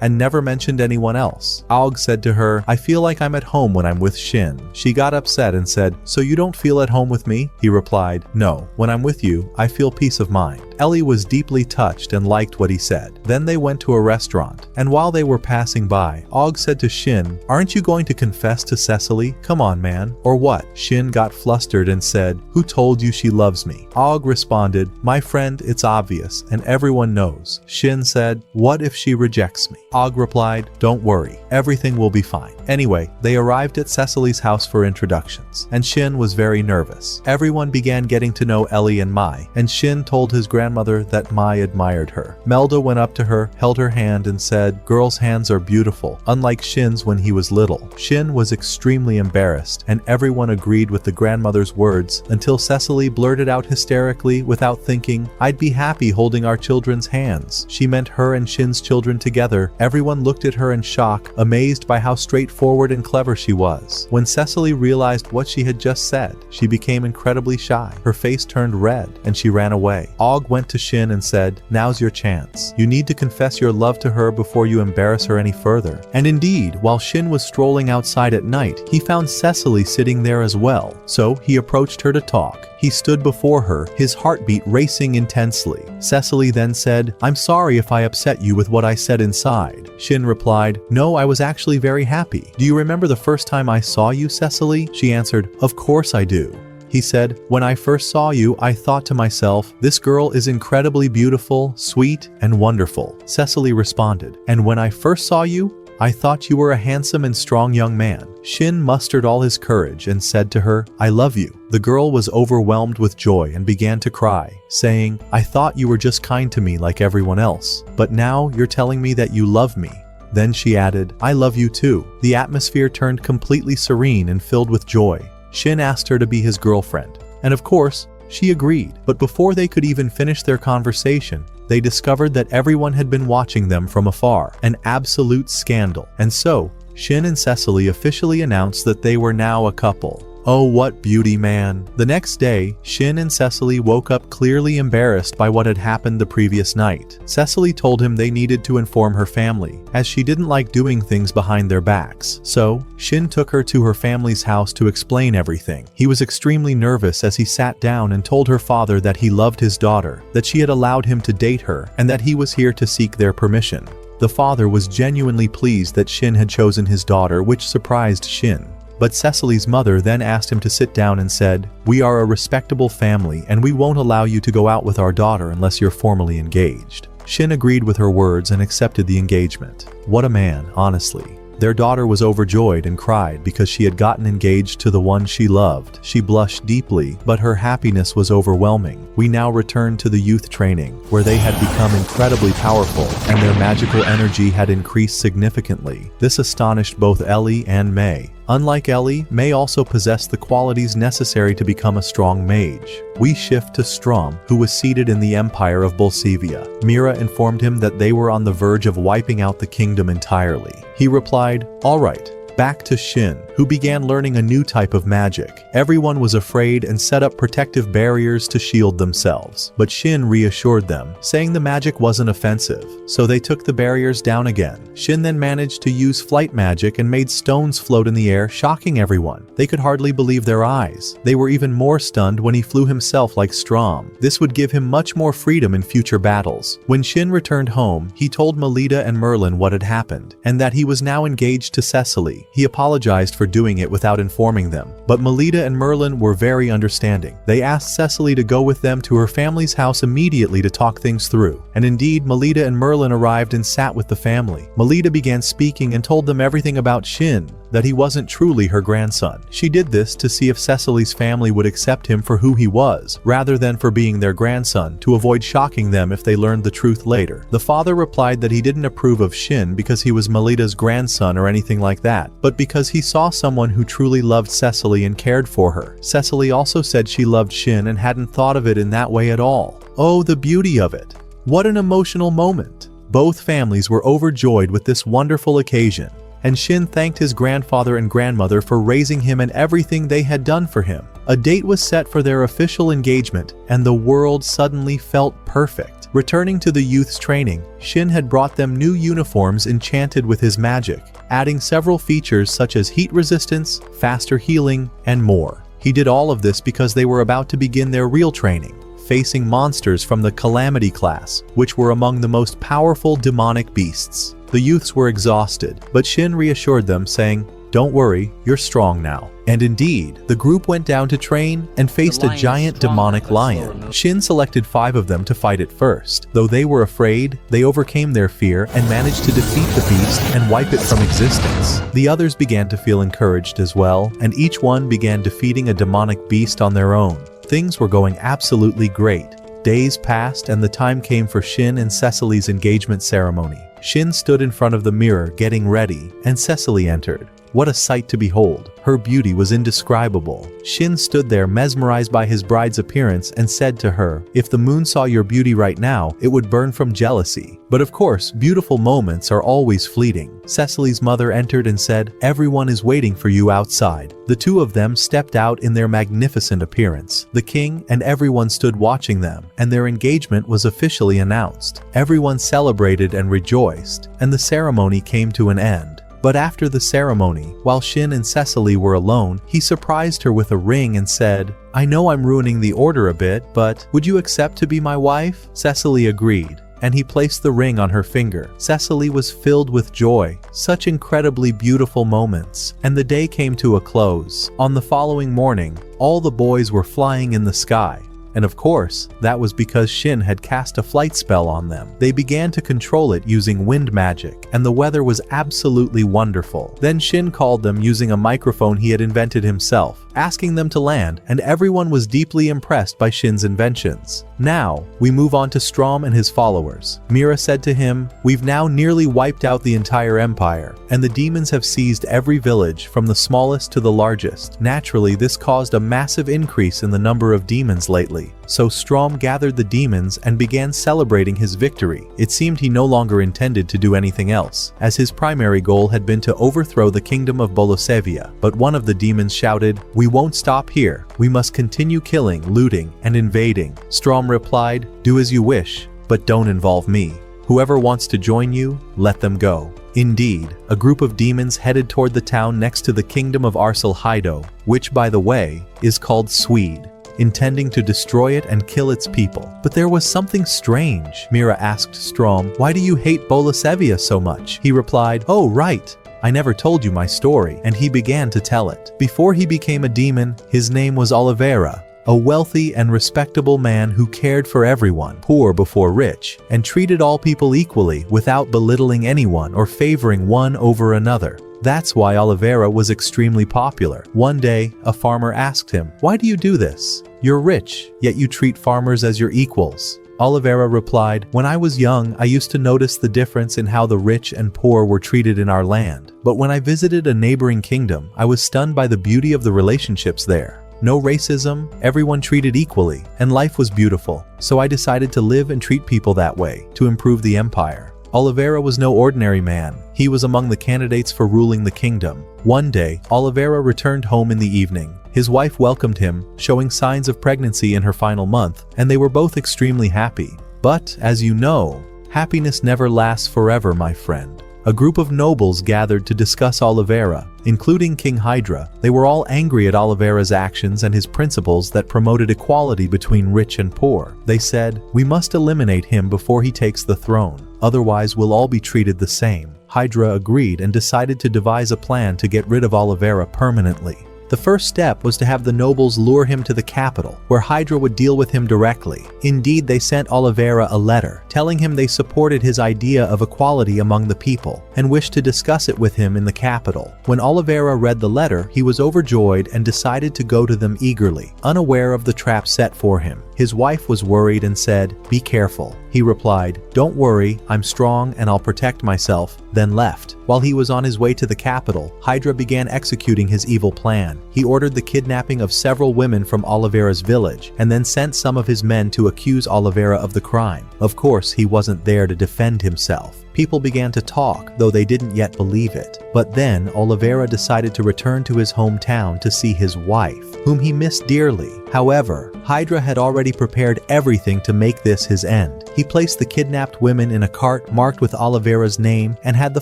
and never mentioned anyone else. Aog said to her, "I feel like I'm at home when I'm with Shin." She got upset and said, "So you don't feel at home with me?" He replied, "No, when I'm with you, I feel peace of mind." Ellie was deeply touched and liked what he said. Then they went to a restaurant, and while they were passing by, Aog said to Shin, "Aren't you going to confess to Cecily? Come on, man. Or what?" Shin got flustered and said, "Who told you she loves me?" Aog responded, "My friend, it's obvious, and everyone knows." Shin said, "What if she rejects me?" Aog replied, "Don't worry, everything will be fine." Anyway, they arrived at Cecily's house for introductions, and Shin was very nervous. Everyone began getting to know Ellie and Mai, and Shin told his grandmother that Mai admired her. Melda went up to her, held her hand, and said, "Girls' hands are beautiful, unlike Shin's when he was little." Shin was extremely embarrassed, and everyone agreed with the grandmother's words until Cecily blurted out hysterically without thinking, "I'd be happy holding our children's hands." She meant her and Shin's children together. Everyone looked at her in shock, amazed by how straightforward and clever she was. When Cecily realized what she had just said, she became incredibly shy. Her face turned red, and she ran away. Og went to Shin and said, "Now's your chance. You need to confess your love to her before you embarrass her any further." And indeed, while Shin was strolling outside at night, he found Cecily sitting there as well. So he approached her to talk. He stood before her, his heartbeat racing intensely. Cecily then said, "I'm sorry if I upset you with what I said inside." Shin replied, "No, I was actually very happy. Do you remember the first time I saw you, Cecily?" She answered, "Of course I do." He said, "When I first saw you, I thought to myself, this girl is incredibly beautiful, sweet, and wonderful." Cecily responded, "And when I first saw you, I thought you were a handsome and strong young man." Shin mustered all his courage and said to her, "I love you." The girl was overwhelmed with joy and began to cry, saying, "I thought you were just kind to me like everyone else, but now you're telling me that you love me." Then she added, "I love you too." The atmosphere turned completely serene and filled with joy. Shin asked her to be his girlfriend, and of course, she agreed. But before they could even finish their conversation, they discovered that everyone had been watching them from afar, an absolute scandal. And so, Shin and Cecily officially announced that they were now a couple. Oh, what beauty, man. The next day, Shin and Cecily woke up clearly embarrassed by what had happened the previous night. Cecily told him they needed to inform her family, as she didn't like doing things behind their backs. So, Shin took her to her family's house to explain everything. He was extremely nervous as he sat down and told her father that he loved his daughter, that she had allowed him to date her, and that he was here to seek their permission. The father was genuinely pleased that Shin had chosen his daughter, which surprised Shin. But Cecily's mother then asked him to sit down and said, "We are a respectable family and we won't allow you to go out with our daughter unless you're formally engaged." Shin agreed with her words and accepted the engagement. What a man, honestly. Their daughter was overjoyed and cried because she had gotten engaged to the one she loved. She blushed deeply, but her happiness was overwhelming. We now return to the youth training, where they had become incredibly powerful, and their magical energy had increased significantly. This astonished both Ellie and Mei. Unlike Ellie, Mei also possessed the qualities necessary to become a strong mage. We shift to Strom, who was seated in the Empire of Bolsevia. Mira informed him that they were on the verge of wiping out the kingdom entirely. He replied, "All right." Back to Shin, who began learning a new type of magic. Everyone was afraid and set up protective barriers to shield themselves. But Shin reassured them, saying the magic wasn't offensive, so they took the barriers down again. Shin then managed to use flight magic and made stones float in the air, shocking everyone. They could hardly believe their eyes. They were even more stunned when he flew himself like Strom. This would give him much more freedom in future battles. When Shin returned home, he told Melita and Merlin what had happened, and that he was now engaged to Cecily. He apologized for doing it without informing them, but Melita and Merlin were very understanding. They asked Cecily to go with them to her family's house immediately to talk things through. And indeed, Melita and Merlin arrived and sat with the family. Melita began speaking and told them everything about Shin, that he wasn't truly her grandson. She did this to see if Cecily's family would accept him for who he was, rather than for being their grandson, to avoid shocking them if they learned the truth later. The father replied that he didn't approve of Shin because he was Melita's grandson or anything like that, but because he saw someone who truly loved Cecily and cared for her. Cecily also said she loved Shin and hadn't thought of it in that way at all. Oh, the beauty of it. What an emotional moment. Both families were overjoyed with this wonderful occasion, and Shin thanked his grandfather and grandmother for raising him and everything they had done for him. A date was set for their official engagement, and the world suddenly felt perfect. Returning to the youth's training, Shin had brought them new uniforms enchanted with his magic, adding several features such as heat resistance, faster healing, and more. He did all of this because they were about to begin their real training, facing monsters from the Calamity class, which were among the most powerful demonic beasts. The youths were exhausted, but Shin reassured them, saying, "Don't worry, you're strong now." And indeed, the group went down to train and faced a giant demonic lion. Shin selected 5 of them to fight it first. Though they were afraid, they overcame their fear and managed to defeat the beast and wipe it from existence. The others began to feel encouraged as well, and each one began defeating a demonic beast on their own. Things were going absolutely great. Days passed and the time came for Shin and Cecily's engagement ceremony. Shin stood in front of the mirror getting ready, and Cecily entered. What a sight to behold. Her beauty was indescribable. Shin stood there mesmerized by his bride's appearance and said to her, "If the moon saw your beauty right now, it would burn from jealousy." But of course, beautiful moments are always fleeting. Cecily's mother entered and said, "Everyone is waiting for you outside." The two of them stepped out in their magnificent appearance. The king and everyone stood watching them, and their engagement was officially announced. Everyone celebrated and rejoiced, and the ceremony came to an end. But after the ceremony, while Shin and Cecily were alone, he surprised her with a ring and said, "I know I'm ruining the order a bit, but would you accept to be my wife?" Cecily agreed, and he placed the ring on her finger. Cecily was filled with joy. Such incredibly beautiful moments. And the day came to a close. On the following morning, all the boys were flying in the sky. And of course, that was because Shin had cast a flight spell on them. They began to control it using wind magic, and the weather was absolutely wonderful. Then Shin called them using a microphone he had invented himself, asking them to land, and everyone was deeply impressed by Shin's inventions. Now, we move on to Strom and his followers. Mira said to him, "We've now nearly wiped out the entire empire, and the demons have seized every village from the smallest to the largest. Naturally, this caused a massive increase in the number of demons lately. So Strom gathered the demons and began celebrating his victory. It seemed he no longer intended to do anything else, as his primary goal had been to overthrow the kingdom of Bolosevia. But one of the demons shouted, "We won't stop here. We must continue killing, looting, and invading." Strom replied, "Do as you wish, but don't involve me. Whoever wants to join you, let them go." Indeed, a group of demons headed toward the town next to the kingdom of Arsalhaido, which, by the way, is called Swede, intending to destroy it and kill its people. But there was something strange. Mira asked Strom, "Why do you hate Bolosevia so much?" He replied, "Oh right, I never told you my story," and he began to tell it. Before he became a demon, his name was Oliveira, a wealthy and respectable man who cared for everyone, poor before rich, and treated all people equally without belittling anyone or favoring one over another. That's why Oliveira was extremely popular. One day, a farmer asked him, "Why do you do this? You're rich, yet you treat farmers as your equals." Oliveira replied, "When I was young, I used to notice the difference in how the rich and poor were treated in our land. But when I visited a neighboring kingdom, I was stunned by the beauty of the relationships there. No racism, everyone treated equally, and life was beautiful. So I decided to live and treat people that way, to improve the empire." Oliveira was no ordinary man. He was among the candidates for ruling the kingdom. One day, Oliveira returned home in the evening. His wife welcomed him, showing signs of pregnancy in her final month, and they were both extremely happy. But, as you know, happiness never lasts forever, my friend. A group of nobles gathered to discuss Oliveira, including King Hydra. They were all angry at Oliveira's actions and his principles that promoted equality between rich and poor. They said, "We must eliminate him before he takes the throne. Otherwise, we'll all be treated the same." Hydra agreed and decided to devise a plan to get rid of Oliveira permanently. The first step was to have the nobles lure him to the capital, where Hydra would deal with him directly. Indeed, they sent Oliveira a letter, telling him they supported his idea of equality among the people, and wished to discuss it with him in the capital. When Oliveira read the letter, he was overjoyed and decided to go to them eagerly, unaware of the trap set for him. His wife was worried and said, "Be careful." He replied, "Don't worry, I'm strong and I'll protect myself," then left. While he was on his way to the capital, Hydra began executing his evil plan. He ordered the kidnapping of several women from Oliveira's village, and then sent some of his men to accuse Oliveira of the crime. Of course, he wasn't there to defend himself. People began to talk, though they didn't yet believe it. But then, Oliveira decided to return to his hometown to see his wife, whom he missed dearly. However, Hydra had already prepared everything to make this his end. He placed the kidnapped women in a cart marked with Oliveira's name and had the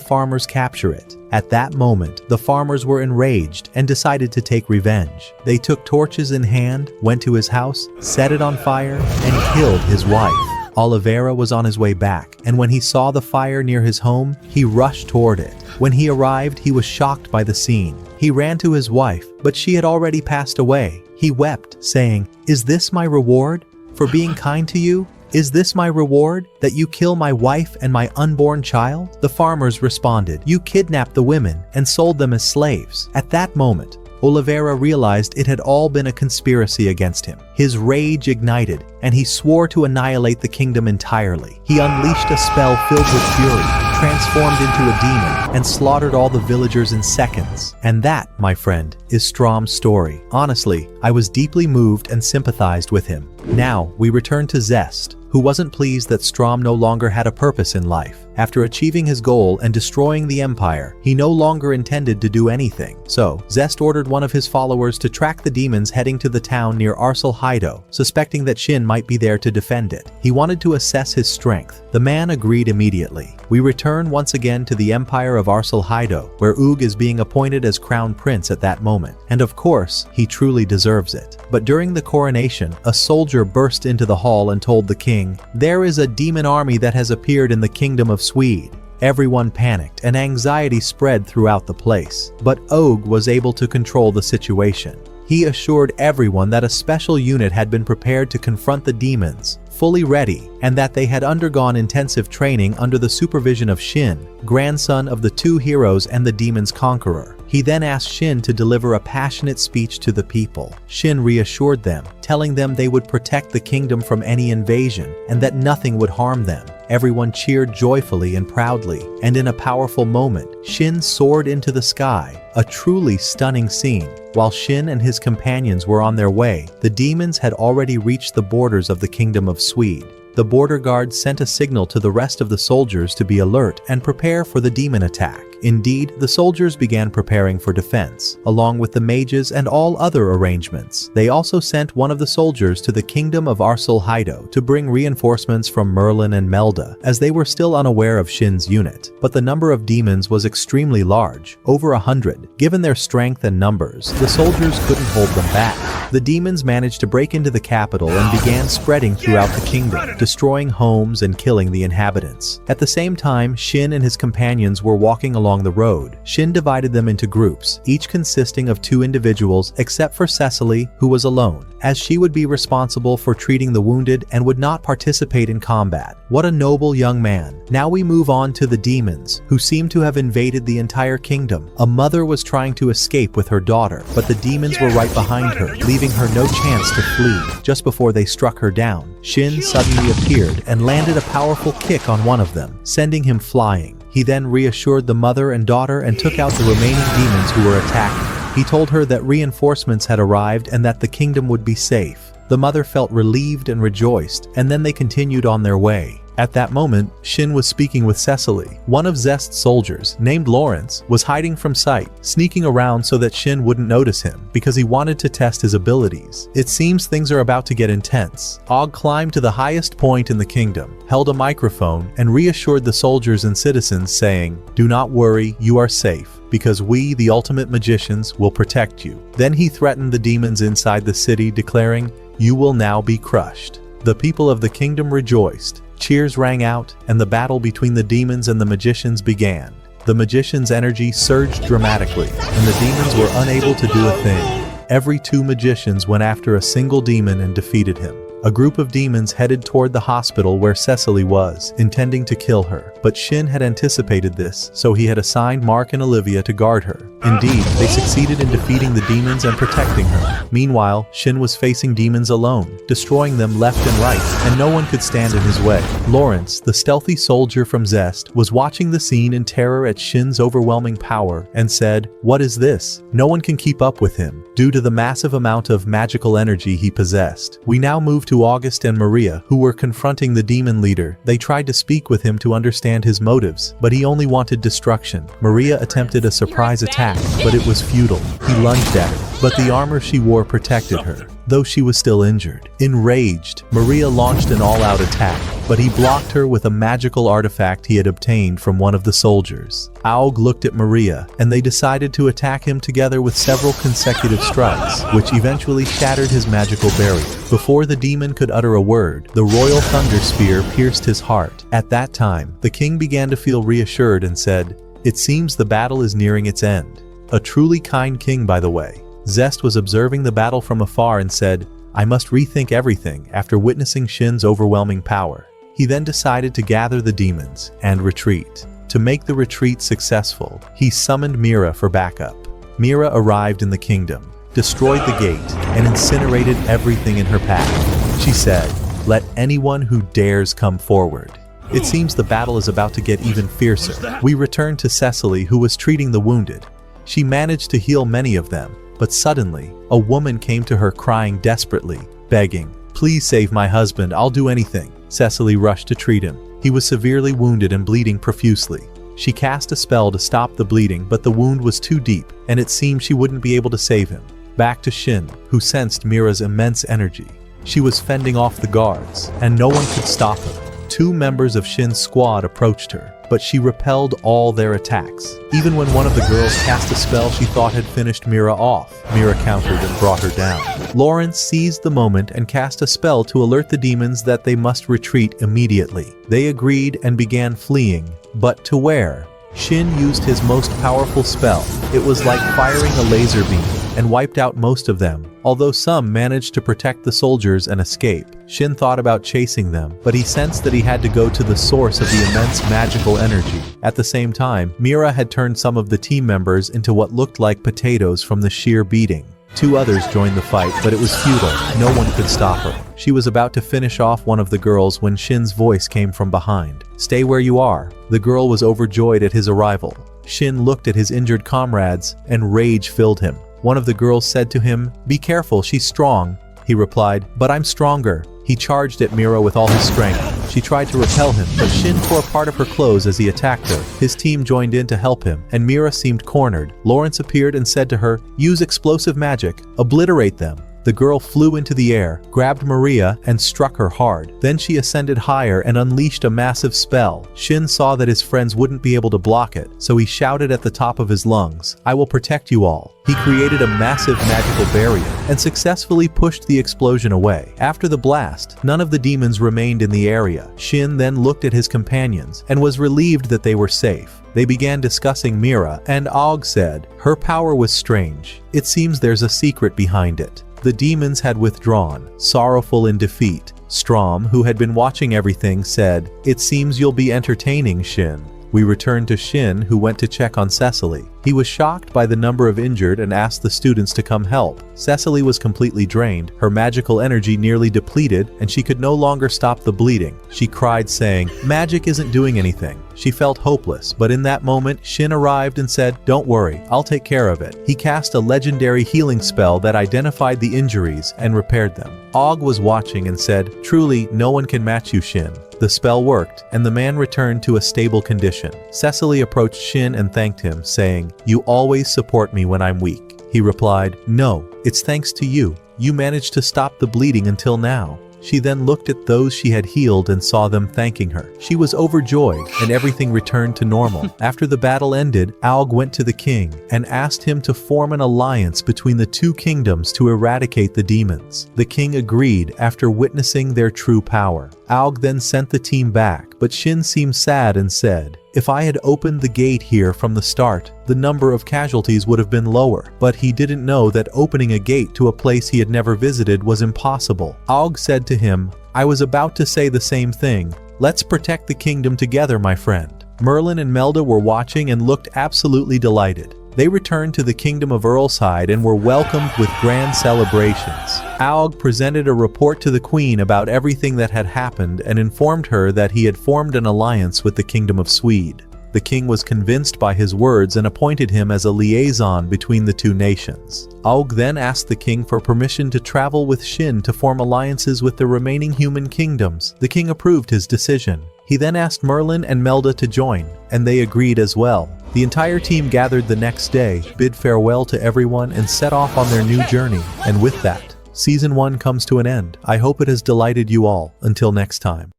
farmers capture it. At that moment, the farmers were enraged and decided to take revenge. They took torches in hand, went to his house, set it on fire, and killed his wife. Oliveira was on his way back, and when he saw the fire near his home, he rushed toward it. When he arrived, he was shocked by the scene. He ran to his wife, but she had already passed away. He wept, saying, "Is this my reward for being kind to you? Is this my reward, that you kill my wife and my unborn child?" The farmers responded, "You kidnapped the women and sold them as slaves." At that moment, Oliveira realized it had all been a conspiracy against him. His rage ignited, and he swore to annihilate the kingdom entirely. He unleashed a spell filled with fury, transformed into a demon and slaughtered all the villagers in seconds. And that, my friend, is Strom's story. Honestly, I was deeply moved and sympathized with him. Now, we return to Zest, who wasn't pleased that Strom no longer had a purpose in life. After achieving his goal and destroying the Empire, he no longer intended to do anything. So, Zest ordered one of his followers to track the demons heading to the town near Arsal Haido, suspecting that Shin might be there to defend it. He wanted to assess his strength. The man agreed immediately. We return once again to the Empire of Arsal Haido, where Oog is being appointed as Crown Prince at that moment. And of course, he truly deserves it. But during the coronation, a soldier burst into the hall and told the king, "There is a demon army that has appeared in the kingdom of Swede." Everyone panicked and anxiety spread throughout the place. But Oog was able to control the situation. He assured everyone that a special unit had been prepared to confront the demons, fully ready, and that they had undergone intensive training under the supervision of Shin, grandson of the two heroes and the demon's conqueror. He then asked Shin to deliver a passionate speech to the people. Shin reassured them, telling them they would protect the kingdom from any invasion and that nothing would harm them. Everyone cheered joyfully and proudly, and in a powerful moment, Shin soared into the sky, a truly stunning scene. While Shin and his companions were on their way, the demons had already reached the borders of the kingdom of Swede. The border guards sent a signal to the rest of the soldiers to be alert and prepare for the demon attack. Indeed, the soldiers began preparing for defense, along with the mages and all other arrangements. They also sent one of the soldiers to the kingdom of Arsal Haido to bring reinforcements from Merlin and Melda, as they were still unaware of Shin's unit. But the number of demons was extremely large, over 100. Given their strength and numbers, the soldiers couldn't hold them back. The demons managed to break into the capital and began spreading throughout the kingdom, destroying homes and killing the inhabitants. At the same time, Shin and his companions were walking along the road. Shin divided them into groups, each consisting of 2 individuals except for Cecily, who was alone, as she would be responsible for treating the wounded and would not participate in combat. What a noble young man. Now we move on to the demons, who seem to have invaded the entire kingdom. A mother was trying to escape with her daughter, but the demons were right behind her, leaving her no chance to flee. Just before they struck her down, Shin suddenly appeared and landed a powerful kick on one of them, sending him flying. He then reassured the mother and daughter and took out the remaining demons who were attacking. He told her that reinforcements had arrived and that the kingdom would be safe. The mother felt relieved and rejoiced, and then they continued on their way. At that moment, Shin was speaking with Cecily. One of Zest's soldiers, named Lawrence, was hiding from sight, sneaking around so that Shin wouldn't notice him, because he wanted to test his abilities. It seems things are about to get intense. Og climbed to the highest point in the kingdom, held a microphone, and reassured the soldiers and citizens, saying, "Do not worry, you are safe, because we, the ultimate magicians, will protect you." Then he threatened the demons inside the city, declaring, "You will now be crushed." The people of the kingdom rejoiced. Cheers rang out, and the battle between the demons and the magicians began. The magician's energy surged dramatically, and the demons were unable to do a thing. Every 2 magicians went after a single demon and defeated him. A group of demons headed toward the hospital where Cecily was, intending to kill her. But Shin had anticipated this, so he had assigned Mark and Olivia to guard her. Indeed, they succeeded in defeating the demons and protecting her. Meanwhile, Shin was facing demons alone, destroying them left and right, and no one could stand in his way. Lawrence, the stealthy soldier from Zest, was watching the scene in terror at Shin's overwhelming power and said, "What is this? No one can keep up with him," due to the massive amount of magical energy he possessed. We now move to August and Maria, who were confronting the demon leader. They tried to speak with him to understand his motives, but he only wanted destruction. Maria attempted a surprise attack, but it was futile. He lunged at her, but the armor she wore protected her, though she was still injured. Enraged, Maria launched an all-out attack, but he blocked her with a magical artifact he had obtained from one of the soldiers. Aug looked at Maria, and they decided to attack him together with several consecutive strikes, which eventually shattered his magical barrier. Before the demon could utter a word, the royal thunder spear pierced his heart. At that time, the king began to feel reassured and said, "It seems the battle is nearing its end." A truly kind king, by the way. Zest was observing the battle from afar and said, "I must rethink everything," after witnessing Shin's overwhelming power. He then decided to gather the demons and retreat. To make the retreat successful, he summoned Mira for backup. Mira arrived in the kingdom, destroyed the gate, and incinerated everything in her path. She said, "Let anyone who dares come forward." It seems the battle is about to get even fiercer. We return to Cecily, who was treating the wounded. She managed to heal many of them, but suddenly, a woman came to her crying desperately, begging, "Please save my husband, I'll do anything." Cecily rushed to treat him. He was severely wounded and bleeding profusely. She cast a spell to stop the bleeding, but the wound was too deep, and it seemed she wouldn't be able to save him. Back to Shin, who sensed Mira's immense energy. She was fending off the guards, and no one could stop her. 2 members of Shin's squad approached her, but she repelled all their attacks. Even when one of the girls cast a spell she thought had finished Mira off, Mira countered and brought her down. Lawrence seized the moment and cast a spell to alert the demons that they must retreat immediately. They agreed and began fleeing, but to where? Shin used his most powerful spell. It was like firing a laser beam, and wiped out most of them, although some managed to protect the soldiers and escape. Shin thought about chasing them, but he sensed that he had to go to the source of the immense magical energy. At the same time, Mira had turned some of the team members into what looked like potatoes from the sheer beating. 2 others joined the fight, but it was futile. No one could stop her. She was about to finish off one of the girls when Shin's voice came from behind. "Stay where you are." The girl was overjoyed at his arrival. Shin looked at his injured comrades, and rage filled him. One of the girls said to him, "Be careful, she's strong." He replied, "But I'm stronger." He charged at Mira with all his strength. She tried to repel him, but Shin tore part of her clothes as he attacked her. His team joined in to help him, and Mira seemed cornered. Lawrence appeared and said to her, "Use explosive magic. Obliterate them." The girl flew into the air, grabbed Maria, and struck her hard. Then she ascended higher and unleashed a massive spell. Shin saw that his friends wouldn't be able to block it, so he shouted at the top of his lungs, "I will protect you all." He created a massive magical barrier and successfully pushed the explosion away. After the blast, none of the demons remained in the area. Shin then looked at his companions and was relieved that they were safe. They began discussing Mira, and Og said, "Her power was strange. It seems there's a secret behind it." The demons had withdrawn, sorrowful in defeat. Strom, who had been watching everything, said, "It seems you'll be entertaining, Shin." We returned to Shin, who went to check on Cecily. He was shocked by the number of injured and asked the students to come help. Cecily was completely drained, her magical energy nearly depleted, and she could no longer stop the bleeding. She cried, saying, "Magic isn't doing anything." She felt hopeless, but in that moment, Shin arrived and said, "Don't worry, I'll take care of it." He cast a legendary healing spell that identified the injuries and repaired them. Og was watching and said, "Truly, no one can match you, Shin." The spell worked, and the man returned to a stable condition. Cecily approached Shin and thanked him, saying, "You always support me when I'm weak." He replied, "No, it's thanks to you. You managed to stop the bleeding until now." She then looked at those she had healed and saw them thanking her. She was overjoyed, and everything returned to normal. After the battle ended, Aug went to the king and asked him to form an alliance between the 2 kingdoms to eradicate the demons. The king agreed after witnessing their true power. Aug then sent the team back, but Shin seemed sad and said, "If I had opened the gate here from the start, the number of casualties would have been lower." But he didn't know that opening a gate to a place he had never visited was impossible. Aug said to him, "I was about to say the same thing. Let's protect the kingdom together, my friend." Merlin and Melda were watching and looked absolutely delighted. They returned to the kingdom of Earlside and were welcomed with grand celebrations. Aug presented a report to the queen about everything that had happened and informed her that he had formed an alliance with the kingdom of Swede. The king was convinced by his words and appointed him as a liaison between the 2 nations. Aug then asked the king for permission to travel with Shin to form alliances with the remaining human kingdoms. The king approved his decision. He then asked Merlin and Melda to join, and they agreed as well. The entire team gathered the next day, bid farewell to everyone, and set off on their new journey. And with that, Season 1 comes to an end. I hope it has delighted you all. Until next time.